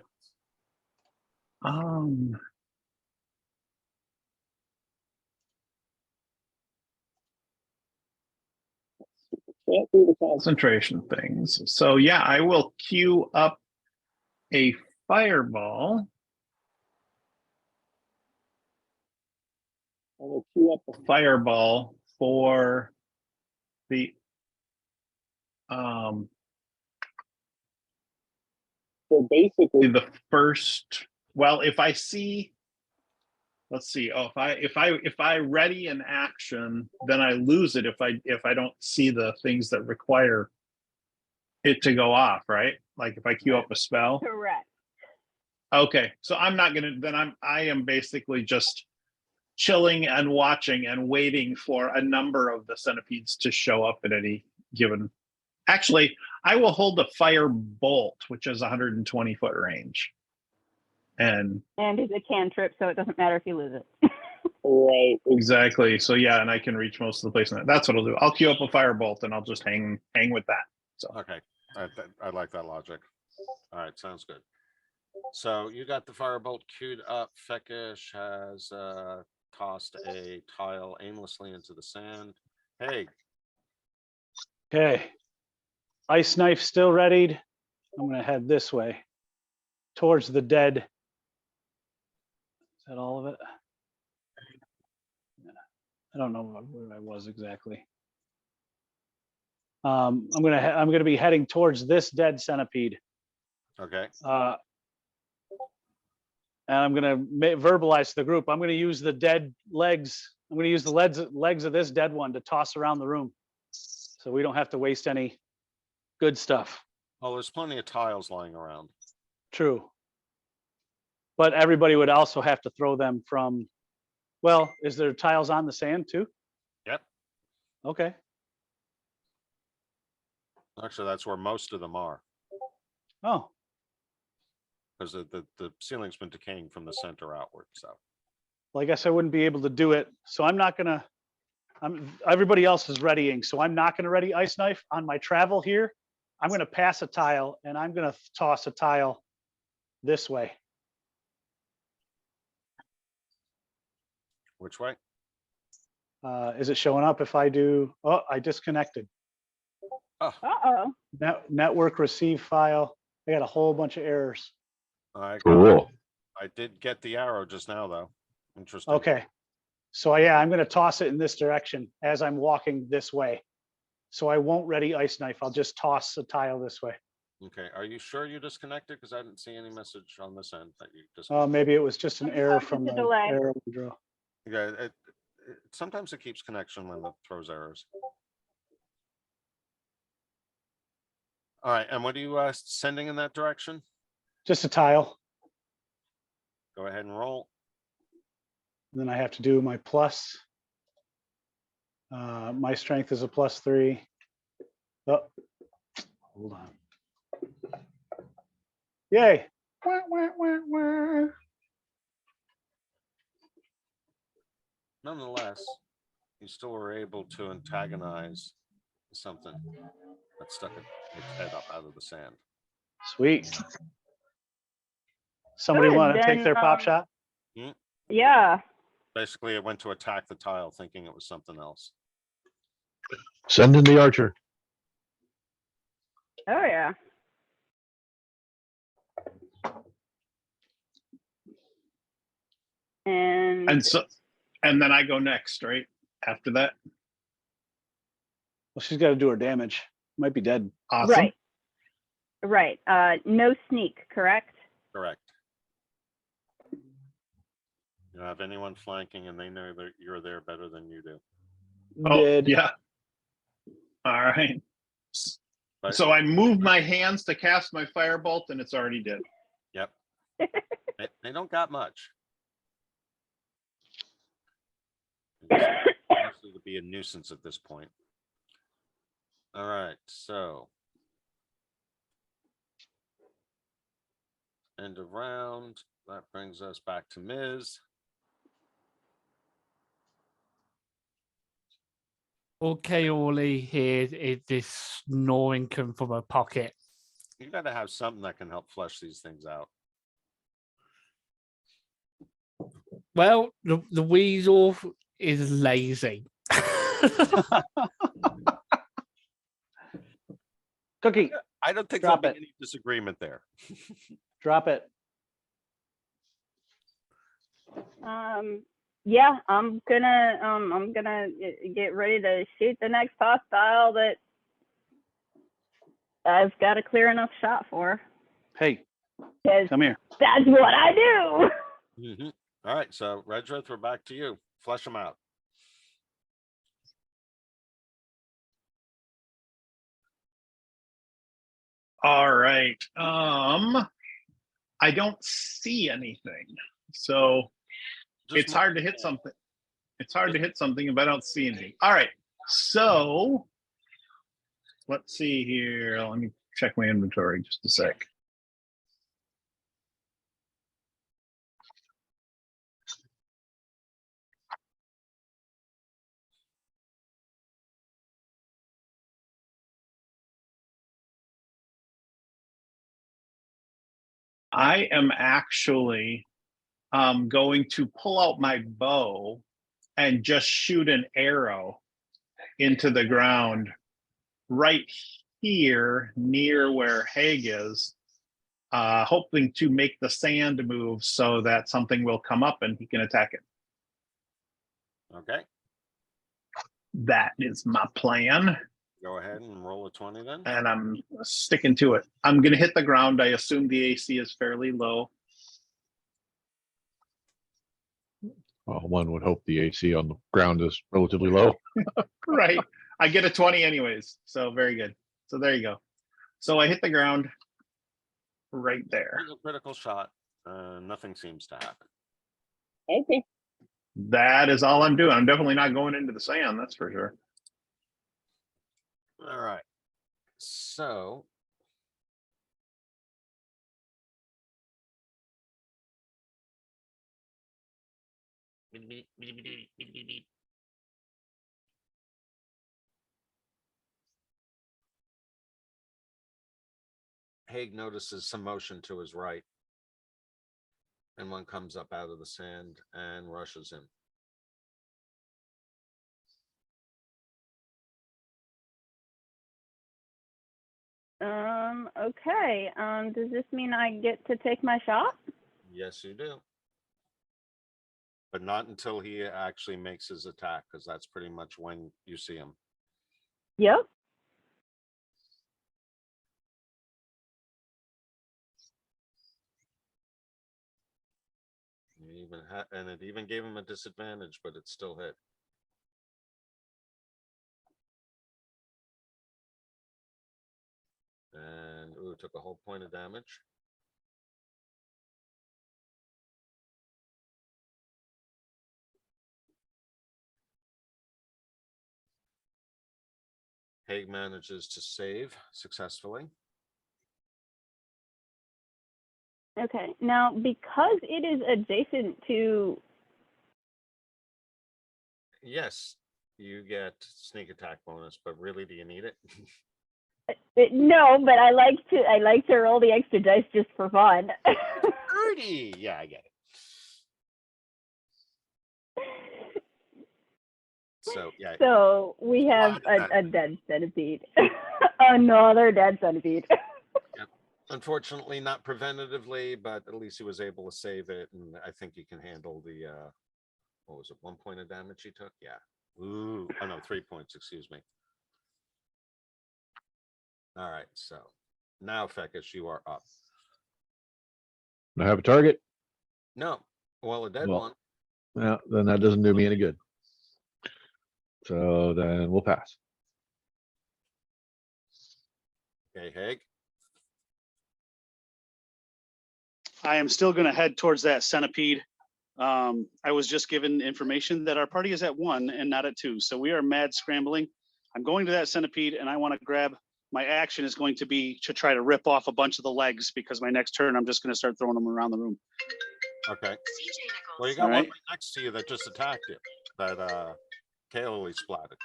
can't do the concentration things. So yeah, I will queue up a fireball. I will queue up a fireball for the so basically the first, well, if I see, let's see, oh, if I ready an action, then I lose it if I don't see the things that require it to go off, right? Like if I queue up a spell. Correct. Okay, so I'm not gonna, then I am basically just chilling and watching and waiting for a number of the centipedes to show up at any given. Actually, I will hold a fire bolt, which is 120-foot range. And it's a cantrip, so it doesn't matter if you lose it. right, exactly. So yeah, and I can reach most of the place in that. That's what I'll do. I'll queue up a fire bolt and I'll just hang with that. So Okay, I like that logic. All right, sounds good. So you got the firebolt queued up. Fekish has tossed a tile aimlessly into the sand. Hey, Okay. Ice knife still readied. I'm gonna head this way towards the dead. Is that all of it? I don't know where I was exactly. I'm gonna be heading towards this dead centipede. okay, And I'm gonna verbalize to the group. I'm gonna use the dead legs. I'm gonna use the legs of this dead one to toss around the room, so we don't have to waste any good stuff. well, there's plenty of tiles lying around. True. But everybody would also have to throw them from. Well, is there tiles on the sand too? Yep. Okay. Actually, that's where most of them are, Oh, because the ceiling's been decaying from the center outward. So well, I guess I wouldn't be able to do it. So I'm not gonna. Everybody else is readying, so I'm not gonna ready ice knife on my travel here. I'm gonna pass a tile and I'm gonna toss a tile this way. which way? Is it showing up if I do? Oh, I disconnected. Oh, Uh-oh. Network receive file. I got a whole bunch of errors. Cool. I did get the arrow just now, though. Interesting. Okay. So yeah, I'm gonna toss it in this direction as I'm walking this way. So I won't ready ice knife. I'll just toss a tile this way. Okay. Are you sure you disconnected? Because I didn't see any message on this end that you Oh, disconnected. maybe it was just an error Sometimes from it's a the delay. arrow draw. Yeah, sometimes it keeps connection when it throws errors. All right, and what are you sending in that direction? Just a tile. Go ahead and roll. And then I have to do my plus. My strength is a +3. Oh, hold on. Yay. Wah, wah, wah, wah. Nonetheless, you still were able to antagonize something that stuck its head up out of the sand. Sweet. Somebody Good, want to take then, their pop shot? Yeah. Basically, it went to attack the tile thinking it was something else. Send in the archer. Oh, yeah. And and then I go next, right? After that. Well, she's got to do her damage. Might be dead. Awesome. right. No sneak, correct? Correct. You don't have anyone flanking and they know that you're there better than you do. Oh, Dead. yeah. All right. But So I move my hands to cast my firebolt and it's already dead. yep. They don't got much. It's mostly to be a nuisance at this point. All right, so. End of round. That brings us back to Ms. Okay, Ollie here is this snoring come from a pocket. You got to have something that can help flesh these things out. Well, the weasel is lazy. Cookie, I don't think Drop there'll be it. any disagreement there. drop it. Yeah, I'm gonna get ready to shoot the next hostile that I've got a clear enough shot for. Hey, 'Cause come here. that's what I do. Mhm. All right, so Redrith, we're back to you. Flesh them out. All right. I don't see anything. So Just it's hard to hit something. It's hard to hit something if I don't see anything. All right. So let's see here. Let me check my inventory just a sec. I am actually going to pull out my bow and just shoot an arrow into the ground right here near where Haig is, hoping to make the sand move so that something will come up and he can attack it. Okay, That is my plan, go ahead and roll a 20 then. and I'm sticking to it. I'm going to hit the ground. I assume the AC is fairly low. Well, one would hope the AC on the ground is relatively low. Right. I get a 20 anyways. So very good. So there you go. So I hit the ground right there. There's a critical shot. Nothing seems to happen. Okay. That is all I'm doing. I'm definitely not going into the sand, that's for sure. All right. So. Haig notices some motion to his right. And one comes up out of the sand and rushes him. Okay. Does this mean I get to take my shot? Yes, you do. But not until he actually makes his attack, because that's pretty much when you see him. Yep. And it even gave him a disadvantage, but it still hit. And ooh, took a whole point of damage. Haig manages to save successfully. Okay. Now, because it is adjacent to. Yes, you get sneak attack bonus, but really, do you need it? No, but I like to roll the extra dice just for fun. 30. Yeah, I get it. So yeah. So we have a dead centipede. Another dead centipede. Yep. Unfortunately, not preventatively, but at least he was able to save it, and I think he can handle the what was it, 1 point of damage he took? Yeah. Ooh, oh no, 3 points, excuse me. All right, so now Fecus, you are up. I have a target. No, well, a dead Well, one. Yeah, then that doesn't do me any good. So then we'll pass. Okay, Haig. I am still going to head towards that centipede. I was just given information that our party is at 1 and not at 2. So we are mad scrambling. I'm going to that centipede and I want to grab, my action is going to be to try to rip off a bunch of the legs because my next turn, I'm just going to start throwing them around the room. Okay. Well, you got All one right. right next to you that just attacked you. That Kaoli splatted.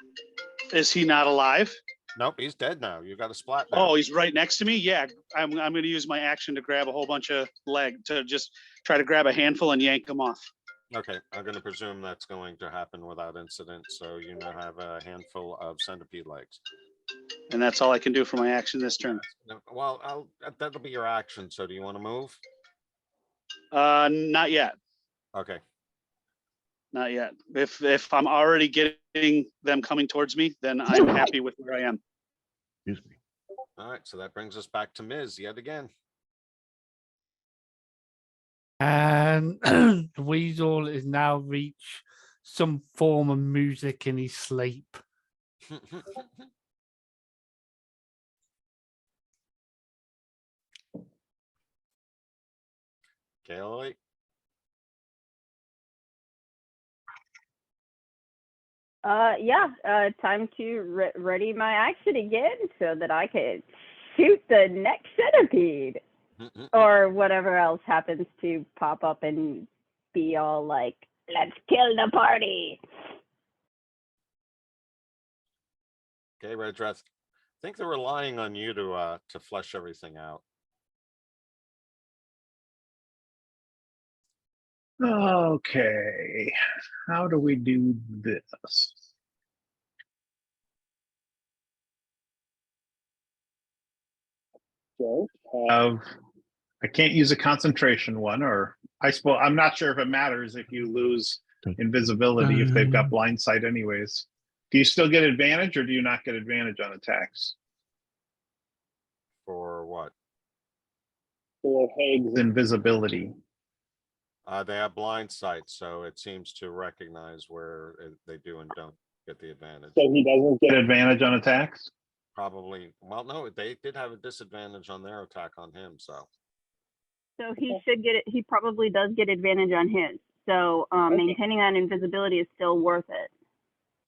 Is he not alive? Nope, he's dead now. You got a splat now. Oh, he's right next to me. Yeah, I'm going to use my action to grab a whole bunch of leg to just try to grab a handful and yank them off. Okay, I'm going to presume that's going to happen without incident. So you now have a handful of centipede legs. And that's all I can do for my action this turn. Well, that'll be your action. So do you want to move? Not yet. Okay. Not yet. If I'm already getting them coming towards me, then I'm happy with where I am. Excuse me. All right. So that brings us back to Ms. yet again. And the weasel is now reached some form of music in his sleep. Kaoli. Time to ready my action again so that I can shoot the next centipede or whatever else happens to pop up and be all like, let's kill the party. Okay, Red Dress. I think they're relying on you to flesh everything out. Okay, how do we do this? I can't use a concentration one, or I suppose I'm not sure if it matters if you lose invisibility if they've got blind sight anyways. Do you still get advantage or do you not get advantage on attacks? For what? For Haig's invisibility. They have blind sight, so it seems to recognize where they do and don't get the advantage. So he doesn't get advantage on attacks? Probably. Well, no, they did have a disadvantage on their attack on him, so. So he should get it. He probably does get advantage on his. So maintaining that invisibility is still worth it.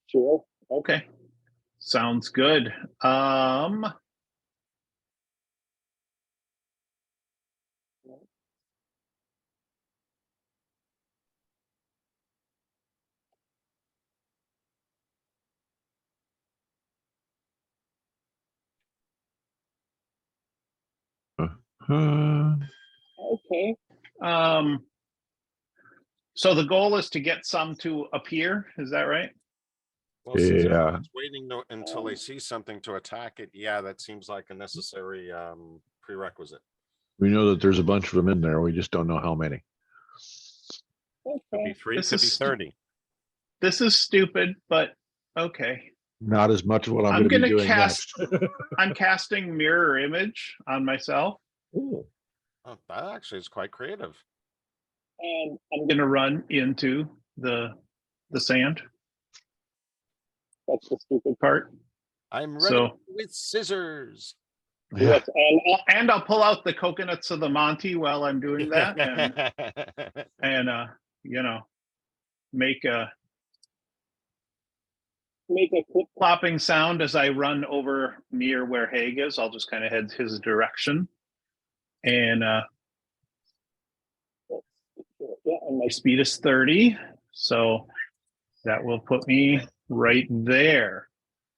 Sure. Okay. Sounds good. Okay. So the goal is to get some to appear, is that right? Well, since Yeah. everyone's waiting until they see something to attack it, yeah, that seems like a necessary prerequisite. We know that there's a bunch of them in there. We just don't know how many. Could be 3, could be 30. This is stupid, but okay. Not as much of what I'm I'm going to be gonna doing cast next. I'm casting mirror image on myself. Ooh. Oh, that actually is quite creative. And I'm gonna run into the sand. That's the stupid part. I'm ready So with scissors. Yeah. yes, and I'll pull out the coconuts of the Monty while I'm doing that, and make a clip plopping sound as I run over near where Haig is. I'll just kind of head his direction, and my speed is 30, so that will put me right there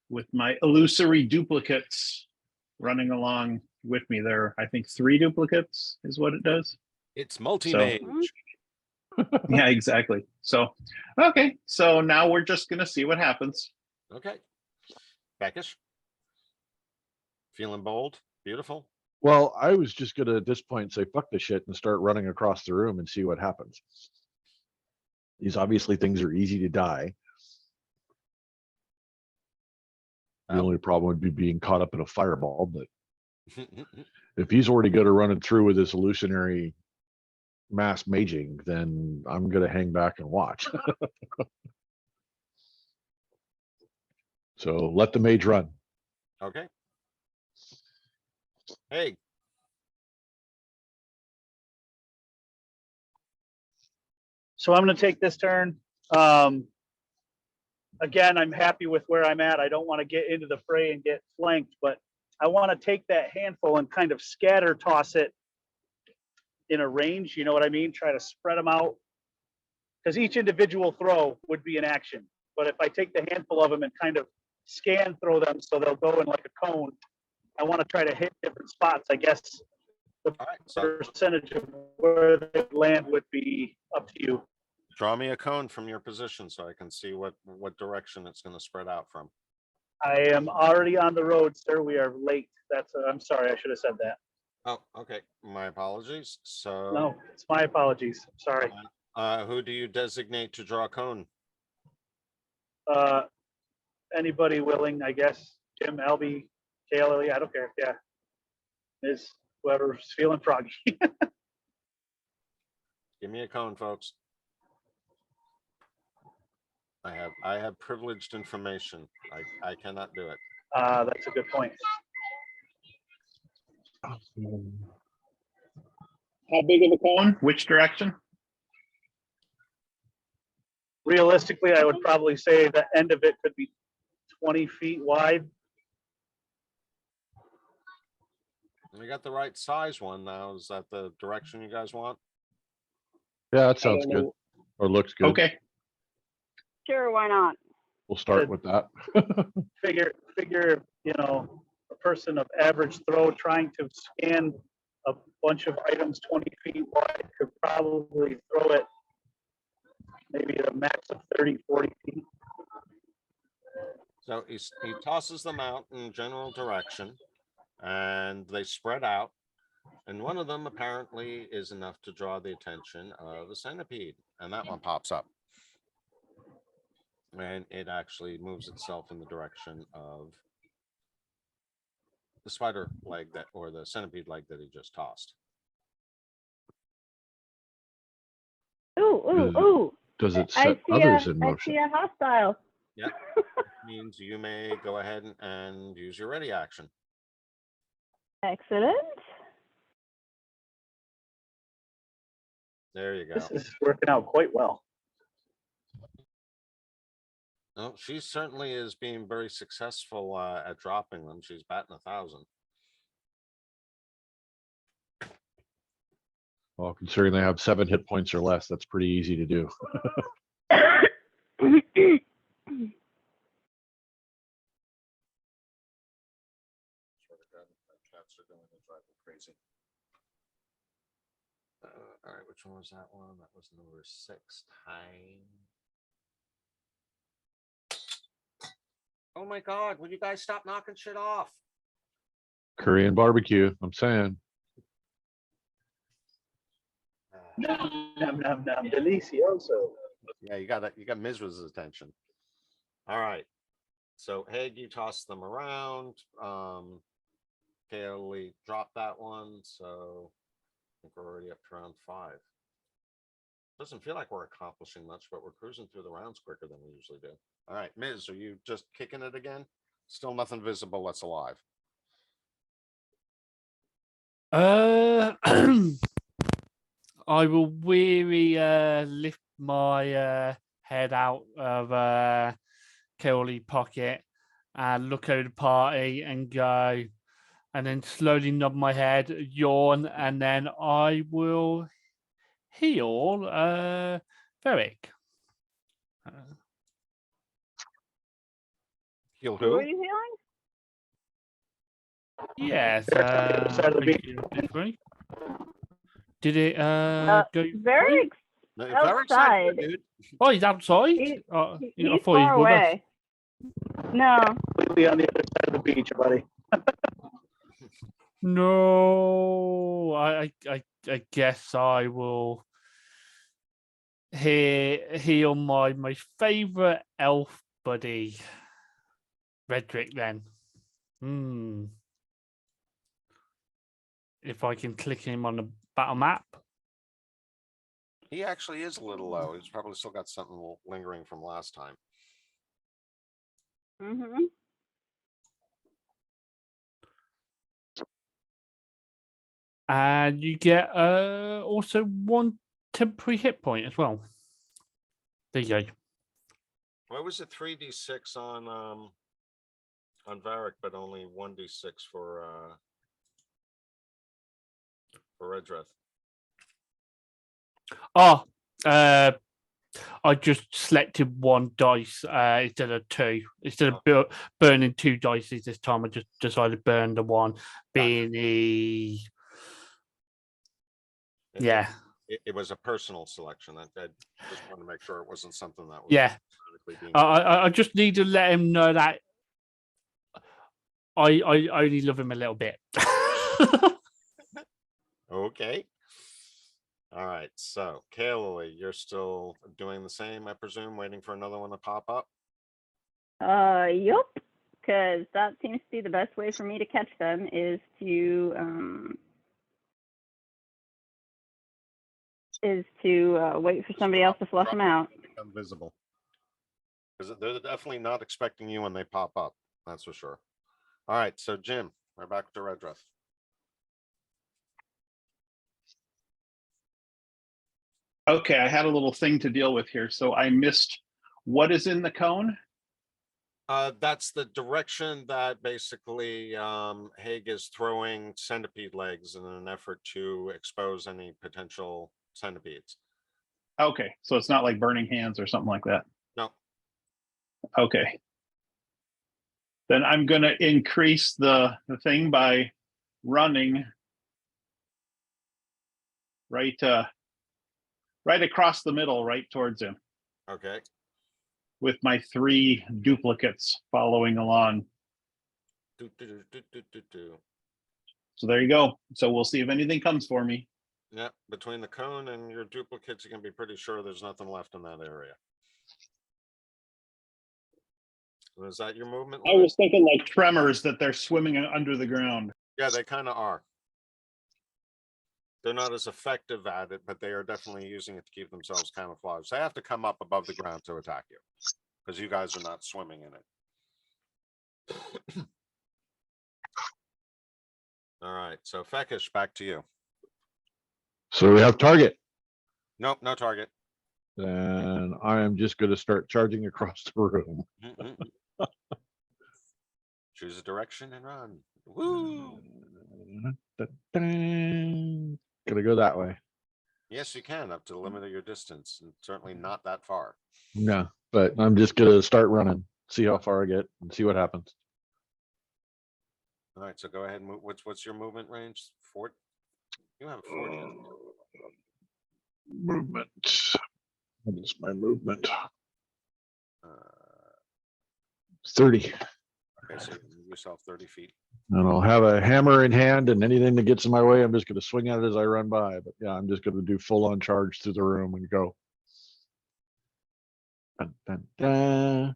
with my illusory duplicates running along with me. There are, I think, 3 duplicates is what it does. It's multi-mage. Yeah, exactly. So, okay. So now we're just going to see what happens. Okay. Beckish. Feeling bold. Beautiful. Well, I was just going to at this point say, fuck the shit and start running across the room and see what happens. These obviously things are easy to die. The only problem would be being caught up in a fireball, but if he's already good at running through with this illusionary mass maging, then I'm going to hang back and watch. So let the mage run. Okay. Hey. So I'm going to take this turn. again, I'm happy with where I'm at. I don't want to get into the fray and get flanked, but I want to take that handful and kind of scatter toss it in a range. You know what I mean? Try to spread them out, because each individual throw would be an action. But if I take the handful of them and kind of scan throw them so they'll go in like a cone, I want to try to hit different spots. I guess the All right, so percentage of where they land would be up to you. draw me a cone from your position so I can see what direction it's going to spread out from. I am already on the road, sir. We are late. I'm sorry. I should have said that. Oh, okay. My apologies. So No, it's my apologies. Sorry. who do you designate to draw a cone? Anybody willing, I guess. Jim, Albie, Kayla, I don't care. Yeah. Is whoever's feeling froggy. Give me a cone, folks. I have privileged information. I cannot do it. That's a good point. How big of a cone? Which direction? Realistically, I would probably say the end of it could be 20 feet wide. We got the right size one now. Is that the direction you guys want? Yeah, that sounds good. Or looks good. Okay. Sure, why not? We'll start with that. Figure, a person of average throw trying to scan a bunch of items 20 feet wide could probably throw it maybe at a max of 30, 40 feet. So he tosses them out in general direction and they spread out. And one of them apparently is enough to draw the attention of a centipede. And that one pops up. And it actually moves itself in the direction of the spider leg or the centipede leg that he just tossed. Ooh. Does it I set see others a, in I motion? see a hostile. Yeah. Means you may go ahead and use your ready action. Excellent. There you go. This is working out quite well. No, she certainly is being very successful at dropping them. She's batting 1,000. Well, considering they have 7 hit points or less, that's pretty easy to do. Cats are going to drive me crazy. All right, which one was that one? That was number 6 time. Oh my God, will you guys stop knocking shit off? Korean barbecue, I'm saying. Nom, nom, nom, delicioso. Yeah, you got Mizra's attention. All right. So Haig, you toss them around. Kaylee dropped that one. So I think we're already up to round 5. Doesn't feel like we're accomplishing much, but we're cruising through the rounds quicker than we usually do. All right, Miz, are you just kicking it again? Still nothing visible that's alive. I will weary lift my head out of Kelly pocket and look over the party and go, and then slowly nod my head, yawn, and then I will heal Varric. Heal Who are who? you healing? Yes. Side of the beach. Did it go? Very No, outside. Varric's not good, dude. Oh, he's outside. He- I he's thought far he was with us. away. No. Completely on the other side of the beach, buddy. No, I guess I will heal my favorite elf buddy, Redrick. Then, if I can click him on the battle map. He actually is a little low. He's probably still got something lingering from last time. Mm-hmm. And you get also 1 temporary hit point as well. There you go. Why was it 3d6 on Varric, but only 1d6 for Redreth? Oh, I just selected one dice instead of two. Instead of burning two dice this time, I just decided to burn the one, being the yeah. It was a personal selection. I just wanted to make sure it wasn't something that was Yeah. automatically being. I just need to let him know that I only love him a little bit. Okay. All right. So, Kaylee, you're still doing the same, I presume, waiting for another one to pop up. Yup. Because that seems to be the best way for me to catch them is to wait for somebody else to flush them out. Become visible. Because they're definitely not expecting you when they pop up. That's for sure. All right. So, Jim, we're back to Redreth. Okay, I had a little thing to deal with here. So I missed what is in the cone? That's the direction that basically Haig is throwing centipede legs in an effort to expose any potential centipedes. Okay, so it's not like burning hands or something like that. No. Okay. Then I'm going to increase the thing by running right across the middle, right towards him, Okay. with my 3 duplicates following along. Do, do, do, do, do, do. So there you go. So we'll see if anything comes for me. Yeah, between the cone and your duplicates, you can be pretty sure there's nothing left in that area. Is that your movement? I was thinking like tremors, that they're swimming under the ground. Yeah, they kind of are. They're not as effective at it, but they are definitely using it to keep themselves camouflaged. They have to come up above the ground to attack you because you guys are not swimming in it. All right, so Fekish, back to you. So we have target. Nope, no target. Then I am just going to start charging across the room. Choose a direction and run. Woo! Gonna go that way. Yes, you can up to the limit of your distance, and certainly not that far. No, but I'm just gonna start running, see how far I get, and see what happens. All right, so go ahead and move. What's your movement range? 40? You have 40. Movement. What is my movement? 30. Okay, so you can move yourself 30 feet. And I'll have a hammer in hand, and anything that gets in my way, I'm just gonna swing at it as I run by. But yeah, I'm just gonna do full on charge through the room and go. Dun, dun, dun.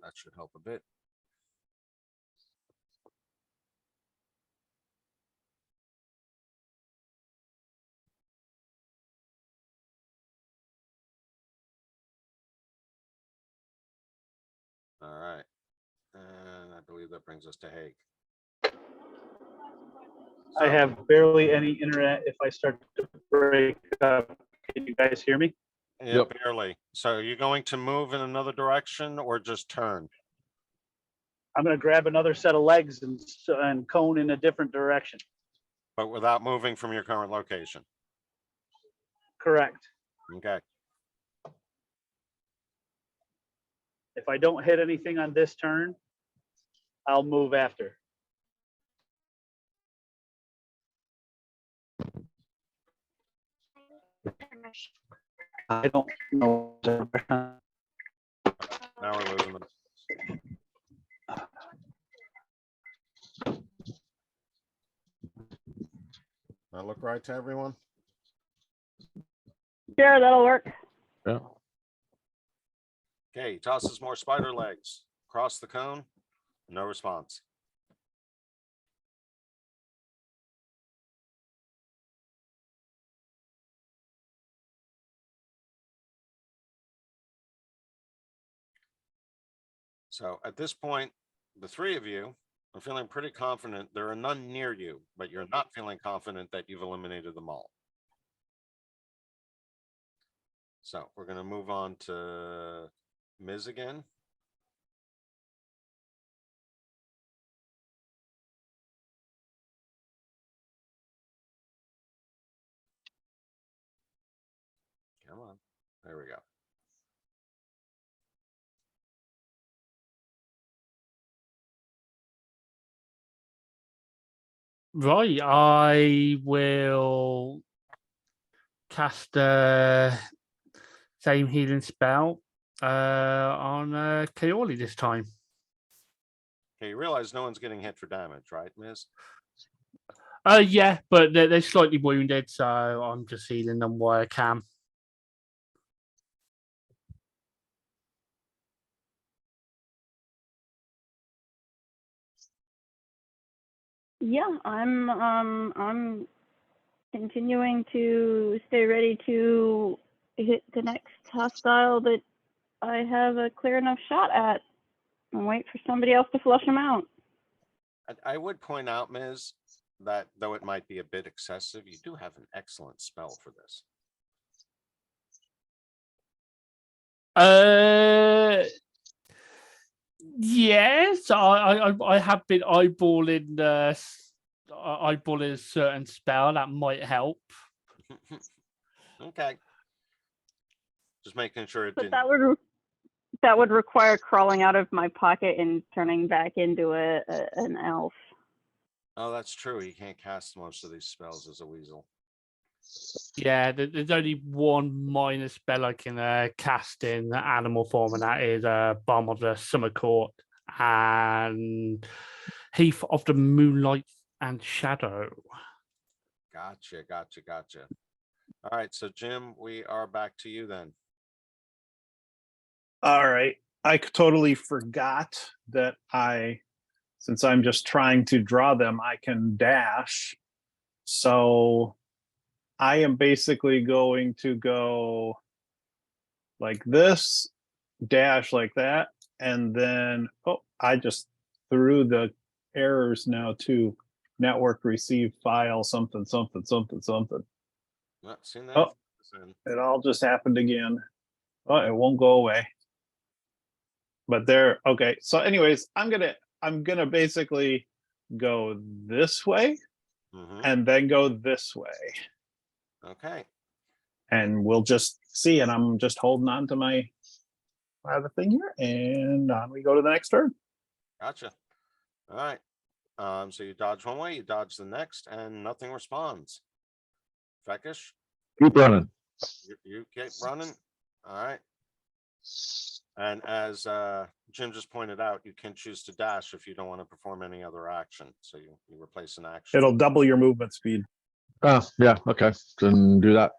That should help a bit. All right. And I believe that brings us to Haig. I have barely any internet. If I start to break up, can you guys hear me? Yeah, Yep. barely. So are you going to move in another direction or just turn? I'm going to grab another set of legs and cone in a different direction. But without moving from your current location. Correct. Okay. If I don't hit anything on this turn, I'll move after. I don't know. Now we're losing them. That look right to everyone? Sure, that'll work. Yeah. Okay, he tosses more spider legs. Cross the cone. No response. So at this point, the 3 of you I'm feeling pretty confident there are none near you, but you're not feeling confident that you've eliminated them all. So we're going to move on to Ms. again. Come on. There we go. Right, I will cast the same healing spell on Kaoli this time. Okay, you realize no one's getting hit for damage, right, Ms.? Yeah, but they're slightly wounded, so I'm just healing them where I can. Yeah, I'm continuing to stay ready to hit the next hostile that I have a clear enough shot at and wait for somebody else to flush them out. I would point out, Ms., that though it might be a bit excessive, you do have an excellent spell for this. Yes, I have been eyeballing eyeballing a certain spell that might help. Okay. Just making sure it But didn't. that would require crawling out of my pocket and turning back into an elf. Oh, that's true. He can't cast most of these spells as a weasel. Yeah, there's only one minor spell I can cast in animal form, and that is Balm of the Summer Court and Heath of the Moonlight and Shadow. Gotcha. All right, so Jim, we are back to you then. All right. I totally forgot that since I'm just trying to draw them, I can dash. So I am basically going to go like this, dash like that, and then, I just threw the errors now to network receive file something. Not seen that. Oh, it all just happened again. Oh, it won't go away. But there, okay. So anyways, I'm gonna basically go this way and then go this way. Okay. And we'll just see. And I'm just holding on to my other thing here, and on we go to the next turn. Gotcha. All right. So you dodge one way, you dodge the next, and nothing responds. Fekish, Keep running. you keep running. All right. And as Jim just pointed out, you can choose to dash if you don't want to perform any other action. So you replace an action. It'll double your movement speed. Oh, yeah. Okay. Then do that.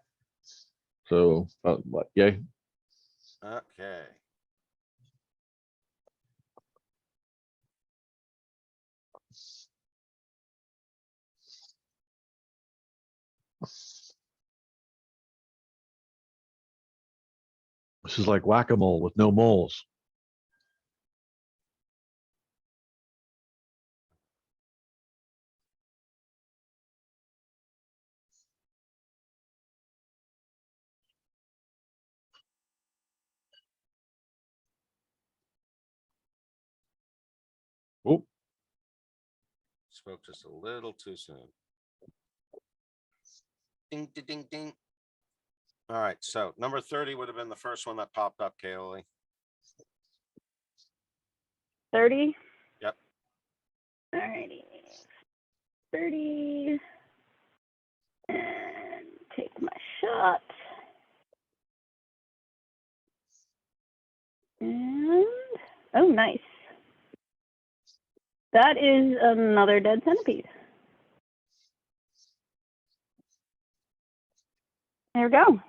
So, what? Yay. Okay. This is like whack-a-mole with no moles. Oh, Spoke just a little too soon. Ding, ding, ding, ding. All right. So number 30 would have been the first one that popped up, Kaylee. 30? Yep. Alrighty. 30. And take my shot. And oh, nice. That is another dead centipede. There we go.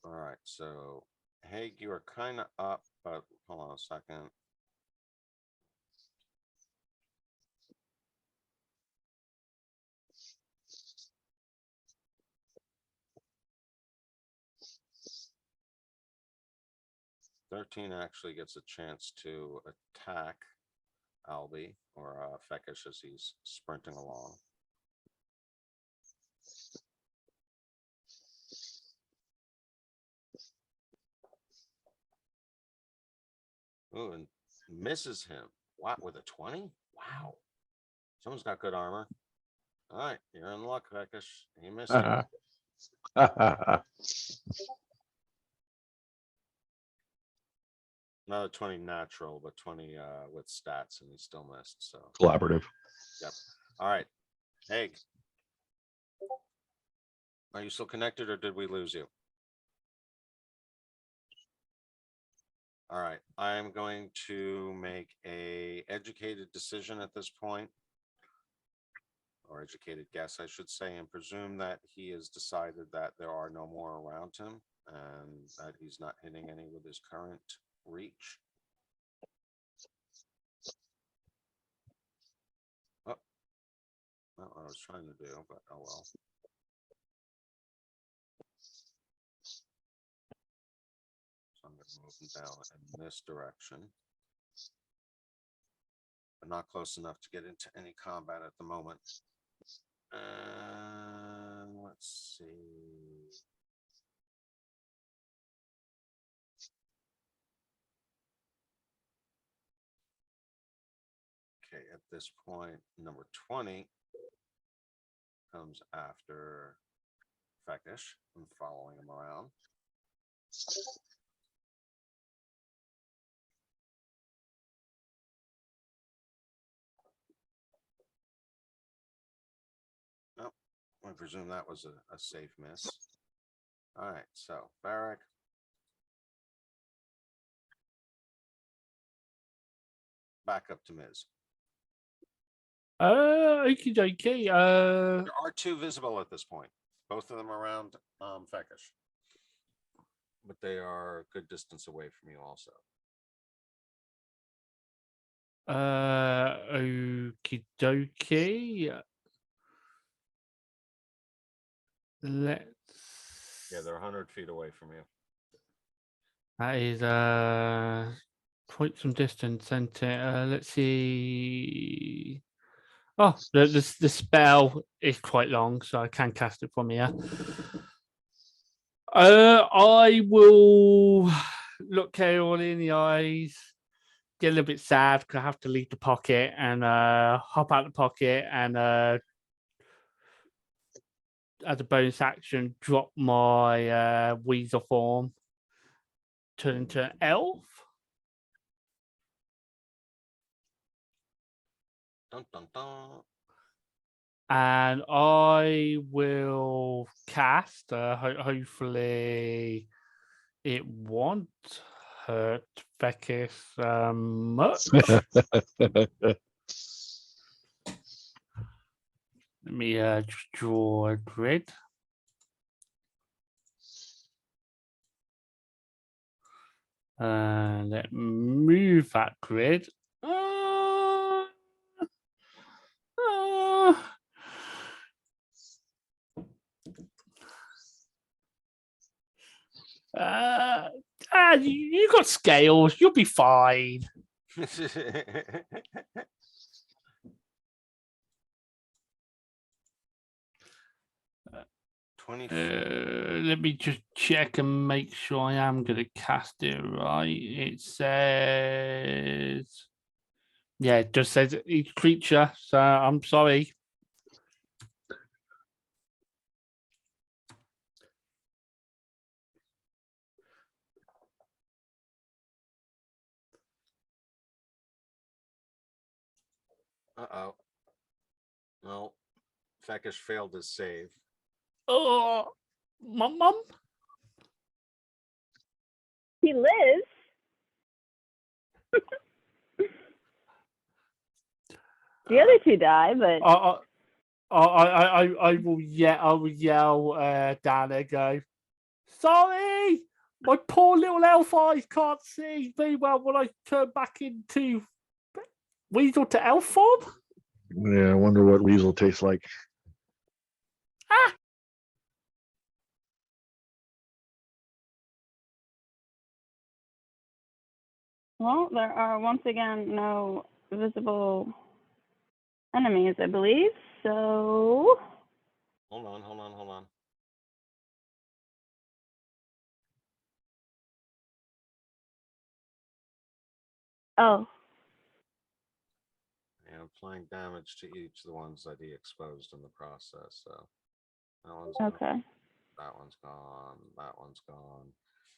All right. So, Haig, you are kind of up, but hold on a second. 13 actually gets a chance to attack Albie or Feckish as he's sprinting along. Ooh, and misses him. What, with a 20? Wow. Someone's got good armor. All right, you're in luck, Feckish. He missed you. Not a 20 natural, but 20 with stats, and he still missed. So Collaborative. yep. All right. Hey. Are you still connected or did we lose you? All right. I'm going to make a educated decision at this point, or educated guess, I should say, and presume that he has decided that there are no more around him and that he's not hitting any with his current reach. Oh, not what I was trying to do, but oh well. So I'm going to move him down in this direction. But not close enough to get into any combat at the moment. Let's see. Okay, at this point, number 20 comes after Feckish. I'm following him around. Nope, I presume that was a safe miss. All right, so Barrack. Back up to Miz. Okie dokie. There are two visible at this point. Both of them around Feckish. But they are a good distance away from you also. Okie dokie. Let's. Yeah, they're 100 feet away from you. That is quite some distance, isn't it? Let's see. Oh, the spell is quite long, so I can cast it from here. I will look Carol in the eyes, get a little bit sad because I have to leave the pocket and hop out the pocket and as a bonus action, drop my weasel form, turn into an elf. Dun, dun, dun. And I will cast, hopefully it won't hurt Feckish much. Let me just draw a grid. Let move that grid. You got scales. You'll be fine. 20 Let me just check and make sure I am going to cast it right. It says, yeah, it just says each creature. So I'm sorry. Uh-oh. No, Feckish failed his save. Oh, mum. He lives. The other two die, but I will yell down there, go, sorry, my poor little elf eyes can't see very well when I turn back into weasel to elf form. Yeah, I wonder what weasel tastes like. Well, there are once again no visible enemies, I believe. So Hold on, hold on, hold on. oh, And applying damage to each of the ones that he exposed in the process, so. That one's okay. that one's gone, that one's gone.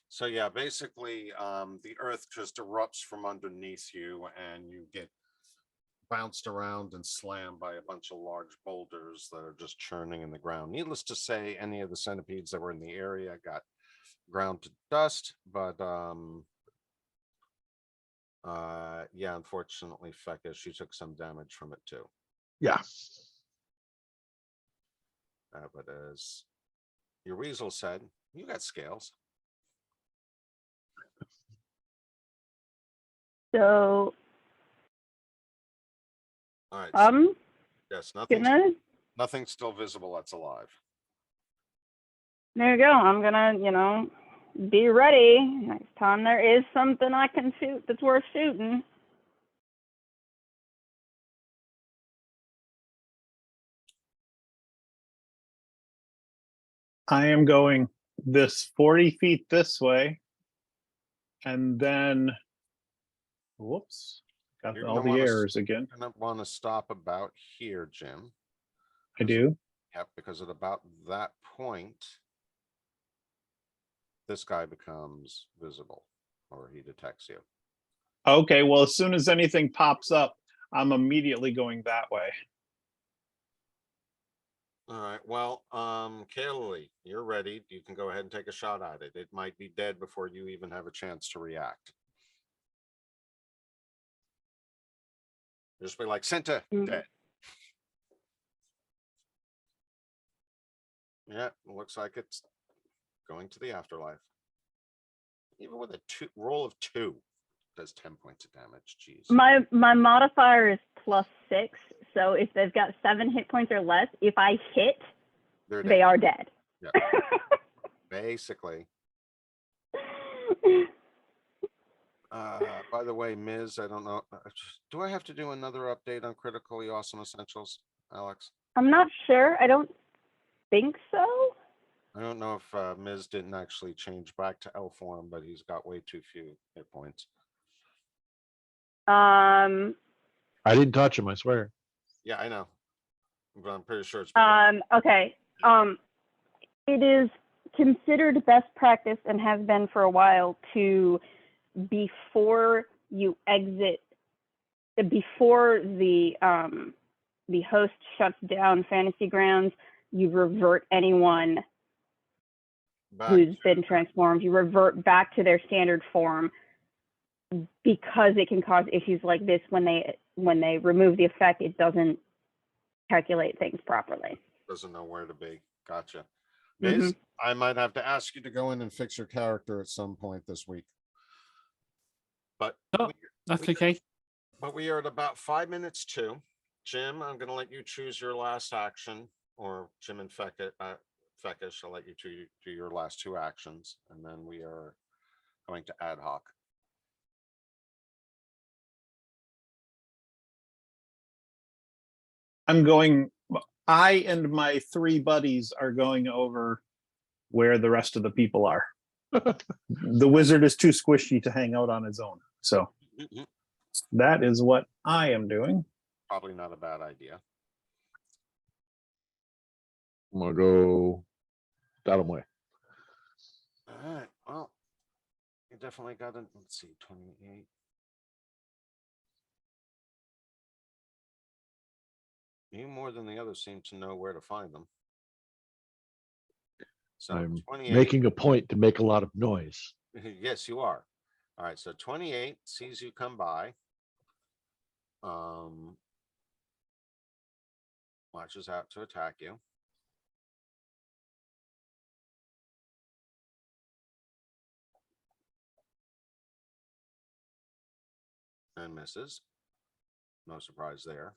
So yeah, basically, the earth just erupts from underneath you and you get bounced around and slammed by a bunch of large boulders that are just churning in the ground. Needless to say, any of the centipedes that were in the area got ground to dust, but yeah, unfortunately, Fecka, she took some damage from it too. Yeah. But as your weasel said, you got scales. So All right. So, yes, gonna nothing's still visible that's alive. there you go. I'm gonna, be ready next time there is something I can shoot that's worth shooting. I am going this 40 feet this way. And then, whoops, got You're all gonna the wanna errors again. You're gonna want to stop about here, Jim. I do. Yep, because at about that point, this guy becomes visible, or he detects you. Okay, well, as soon as anything pops up, I'm immediately going that way. All right. Well, Kaylee, you're ready. You can go ahead and take a shot at it. It might be dead before you even have a chance to react. Just be like, Senta, dead. Yeah, looks like it's going to the afterlife. Even with a roll of 2, does 10 points of damage. Jeez. My modifier is +6, so if they've got 7 hit points or less, if I hit, they are dead. Yeah. Basically. By the way, Ms., I don't know. Do I have to do another update on Critically Awesome Essentials, Alex? I'm not sure. I don't think so. I don't know if Ms. didn't actually change back to L form, but he's got way too few hit points. I didn't touch him, I swear. Yeah, I know. But I'm pretty sure it's okay. It is considered best practice and has been for a while to, before you exit, before the host shuts down Fantasy Grounds, you revert anyone who's been transformed. You revert back to their standard form, because it can cause issues like this when they remove the effect. It doesn't calculate things properly. Doesn't know where to be. Gotcha. Ms., I might have to ask you to go in and fix your character at some point this week. But that's okay. But we are at about 5 minutes to. Jim, I'm going to let you choose your last action, or Jim and Feckish, I'll let you do your last 2 actions, and then we are going to ad hoc. I and my 3 buddies are going over where the rest of the people are. The wizard is too squishy to hang out on his own. So that is what I am doing. Probably not a bad idea. I'm gonna go that way. All right. Well, you definitely got it. Let's see, 28. You more than the others seem to know where to find them. So I'm 28. making a point to make a lot of noise. Yes, you are. All right. So 28 sees you come by. Launches out to attack you. And misses. No surprise there.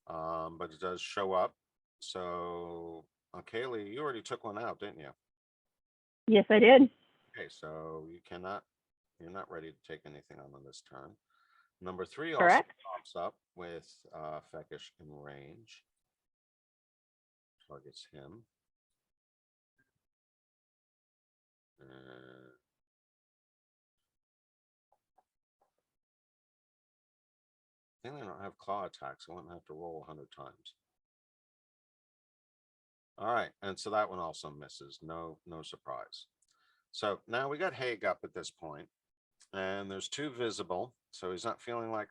But it does show up. So, Kaylee, you already took one out, didn't you? Yes, I did. Okay, so you cannot You're not ready to take anything on this turn. Number 3 also Correct. pops up with Feckish in range. Targets him. I think they don't have claw attacks. I wouldn't have to roll 100 times. All right, and so that one also misses. No surprise. So now we got Haig up at this point, and there's 2 visible, so he's not feeling like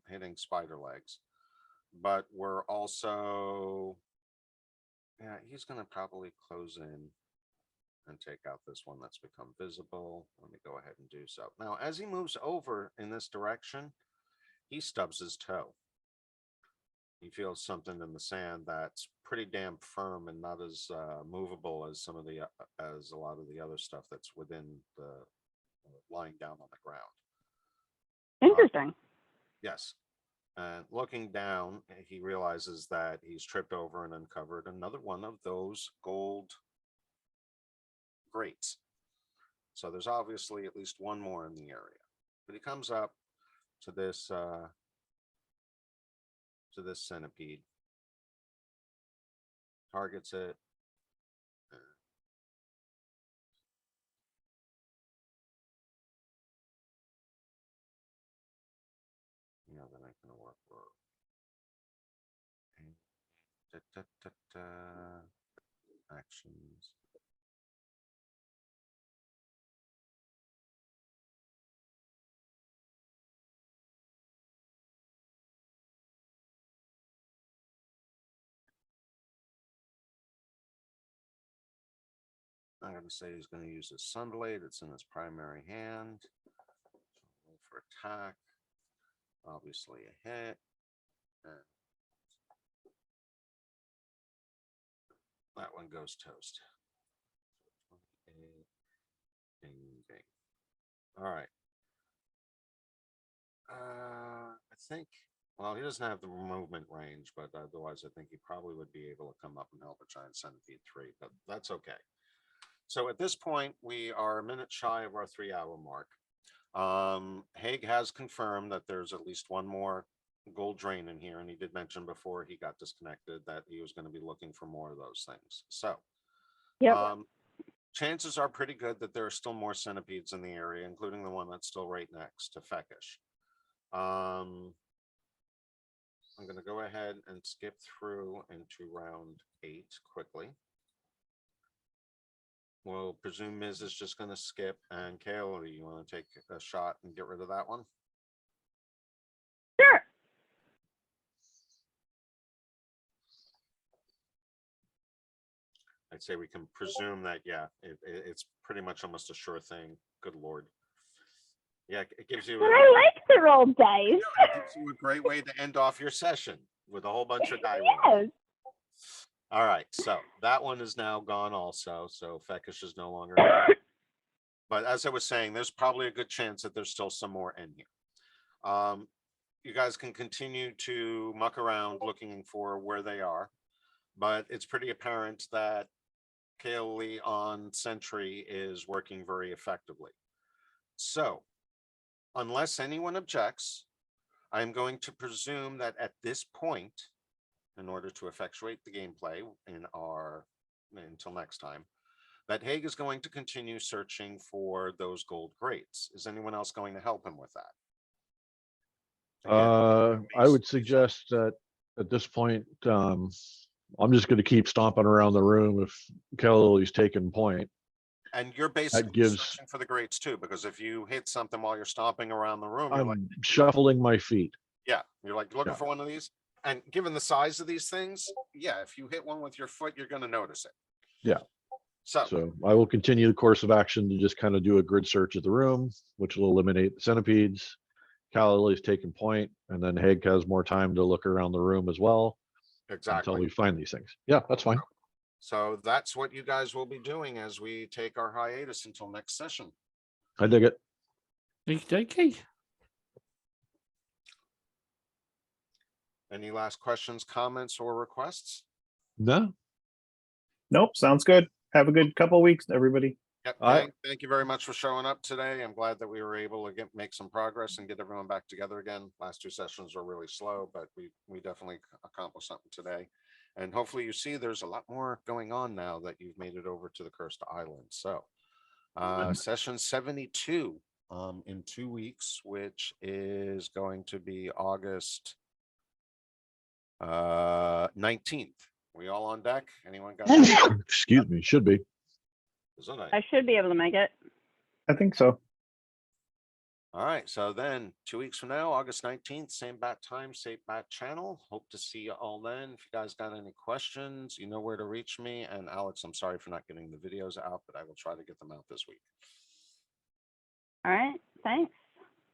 hitting spider legs. But we're also, yeah, he's gonna probably close in and take out this one that's become visible. Let me go ahead and do so. Now, as he moves over in this direction, he stubs his toe. He feels something in the sand that's pretty damn firm and not as movable as some of the as a lot of the other stuff that's within the lying down on the ground. Interesting. Yes. And looking down, he realizes that he's tripped over and uncovered another one of those gold grates. So there's obviously at least one more in the area. But he comes up to this centipede, targets it. Yeah, that ain't gonna work. Actions. I'm going to say he's going to use his Sunblade. It's in his primary hand. Roll for attack. Obviously a hit. And that one goes toast. 28. Ding, ding. All right. I think, well, he doesn't have the movement range, but otherwise I think he probably would be able to come up and help a giant centipede 3, but that's okay. So at this point, we are a minute shy of our 3-hour mark. Haig has confirmed that there's at least one more gold drain in here, and he did mention before he got disconnected that he was going to be looking for more of those things. So, Yep. chances are pretty good that there are still more centipedes in the area, including the one that's still right next to Feckish. I'm going to go ahead and skip through into round 8 quickly. We'll presume Miz is just going to skip, and Kaylee, you want to take a shot and get rid of that one? Sure. I'd say we can presume that, yeah, it's pretty much almost a sure thing. Good Lord. Yeah, it gives you, But I like to roll dice. it gives you a great way to end off your session with a whole bunch of die rolls. Yes. All right, so that one is now gone also, so Feckish is no longer. But as I was saying, there's probably a good chance that there's still some more in here. You guys can continue to muck around looking for where they are, but it's pretty apparent that Kaylee on Sentry is working very effectively. So, unless anyone objects, I'm going to presume that at this point, in order to effectuate the gameplay until next time, that Haig is going to continue searching for those gold grates. Is anyone else going to help him with that? Again, I would suggest that at this point, I'm just going to keep stomping around the room if Kelly's taking point. and you're basically searching for the grates too, because if you hit something while you're stomping around the room, you're like I'm shuffling my feet. yeah, you're like looking for one of these. And given the size of these things, yeah, if you hit one with your foot, you're going to notice it. Yeah. So I will continue the course of action to just kind of do a grid search of the room, which will eliminate the centipedes. Calloway's taking point, and then Haig has more time to look around the room as well exactly. until we find these things. Yeah, that's fine. So that's what you guys will be doing as we take our hiatus until next session. I dig it. Okey-dokey. Any last questions, comments, or requests? No, Nope, sounds good. Have a good couple weeks, everybody. Yep, All right. gang, thank you very much for showing up today. I'm glad that we were able to make some progress and get everyone back together again. Last two sessions were really slow, but we definitely accomplished something today. And hopefully you see there's a lot more going on now that you've made it over to the Cursed Island. So session 72 in 2 weeks, which is going to be August 19th. We all on deck? Anyone got that? Excuse me, should be. Isn't it? I should be able to make it. I think so. All right, so then 2 weeks from now, August 19th, same bat time, same bat channel. Hope to see you all then. If you guys got any questions, you know where to reach me. And Alex, I'm sorry for not getting the videos out, but I will try to get them out this week. All right. Thanks.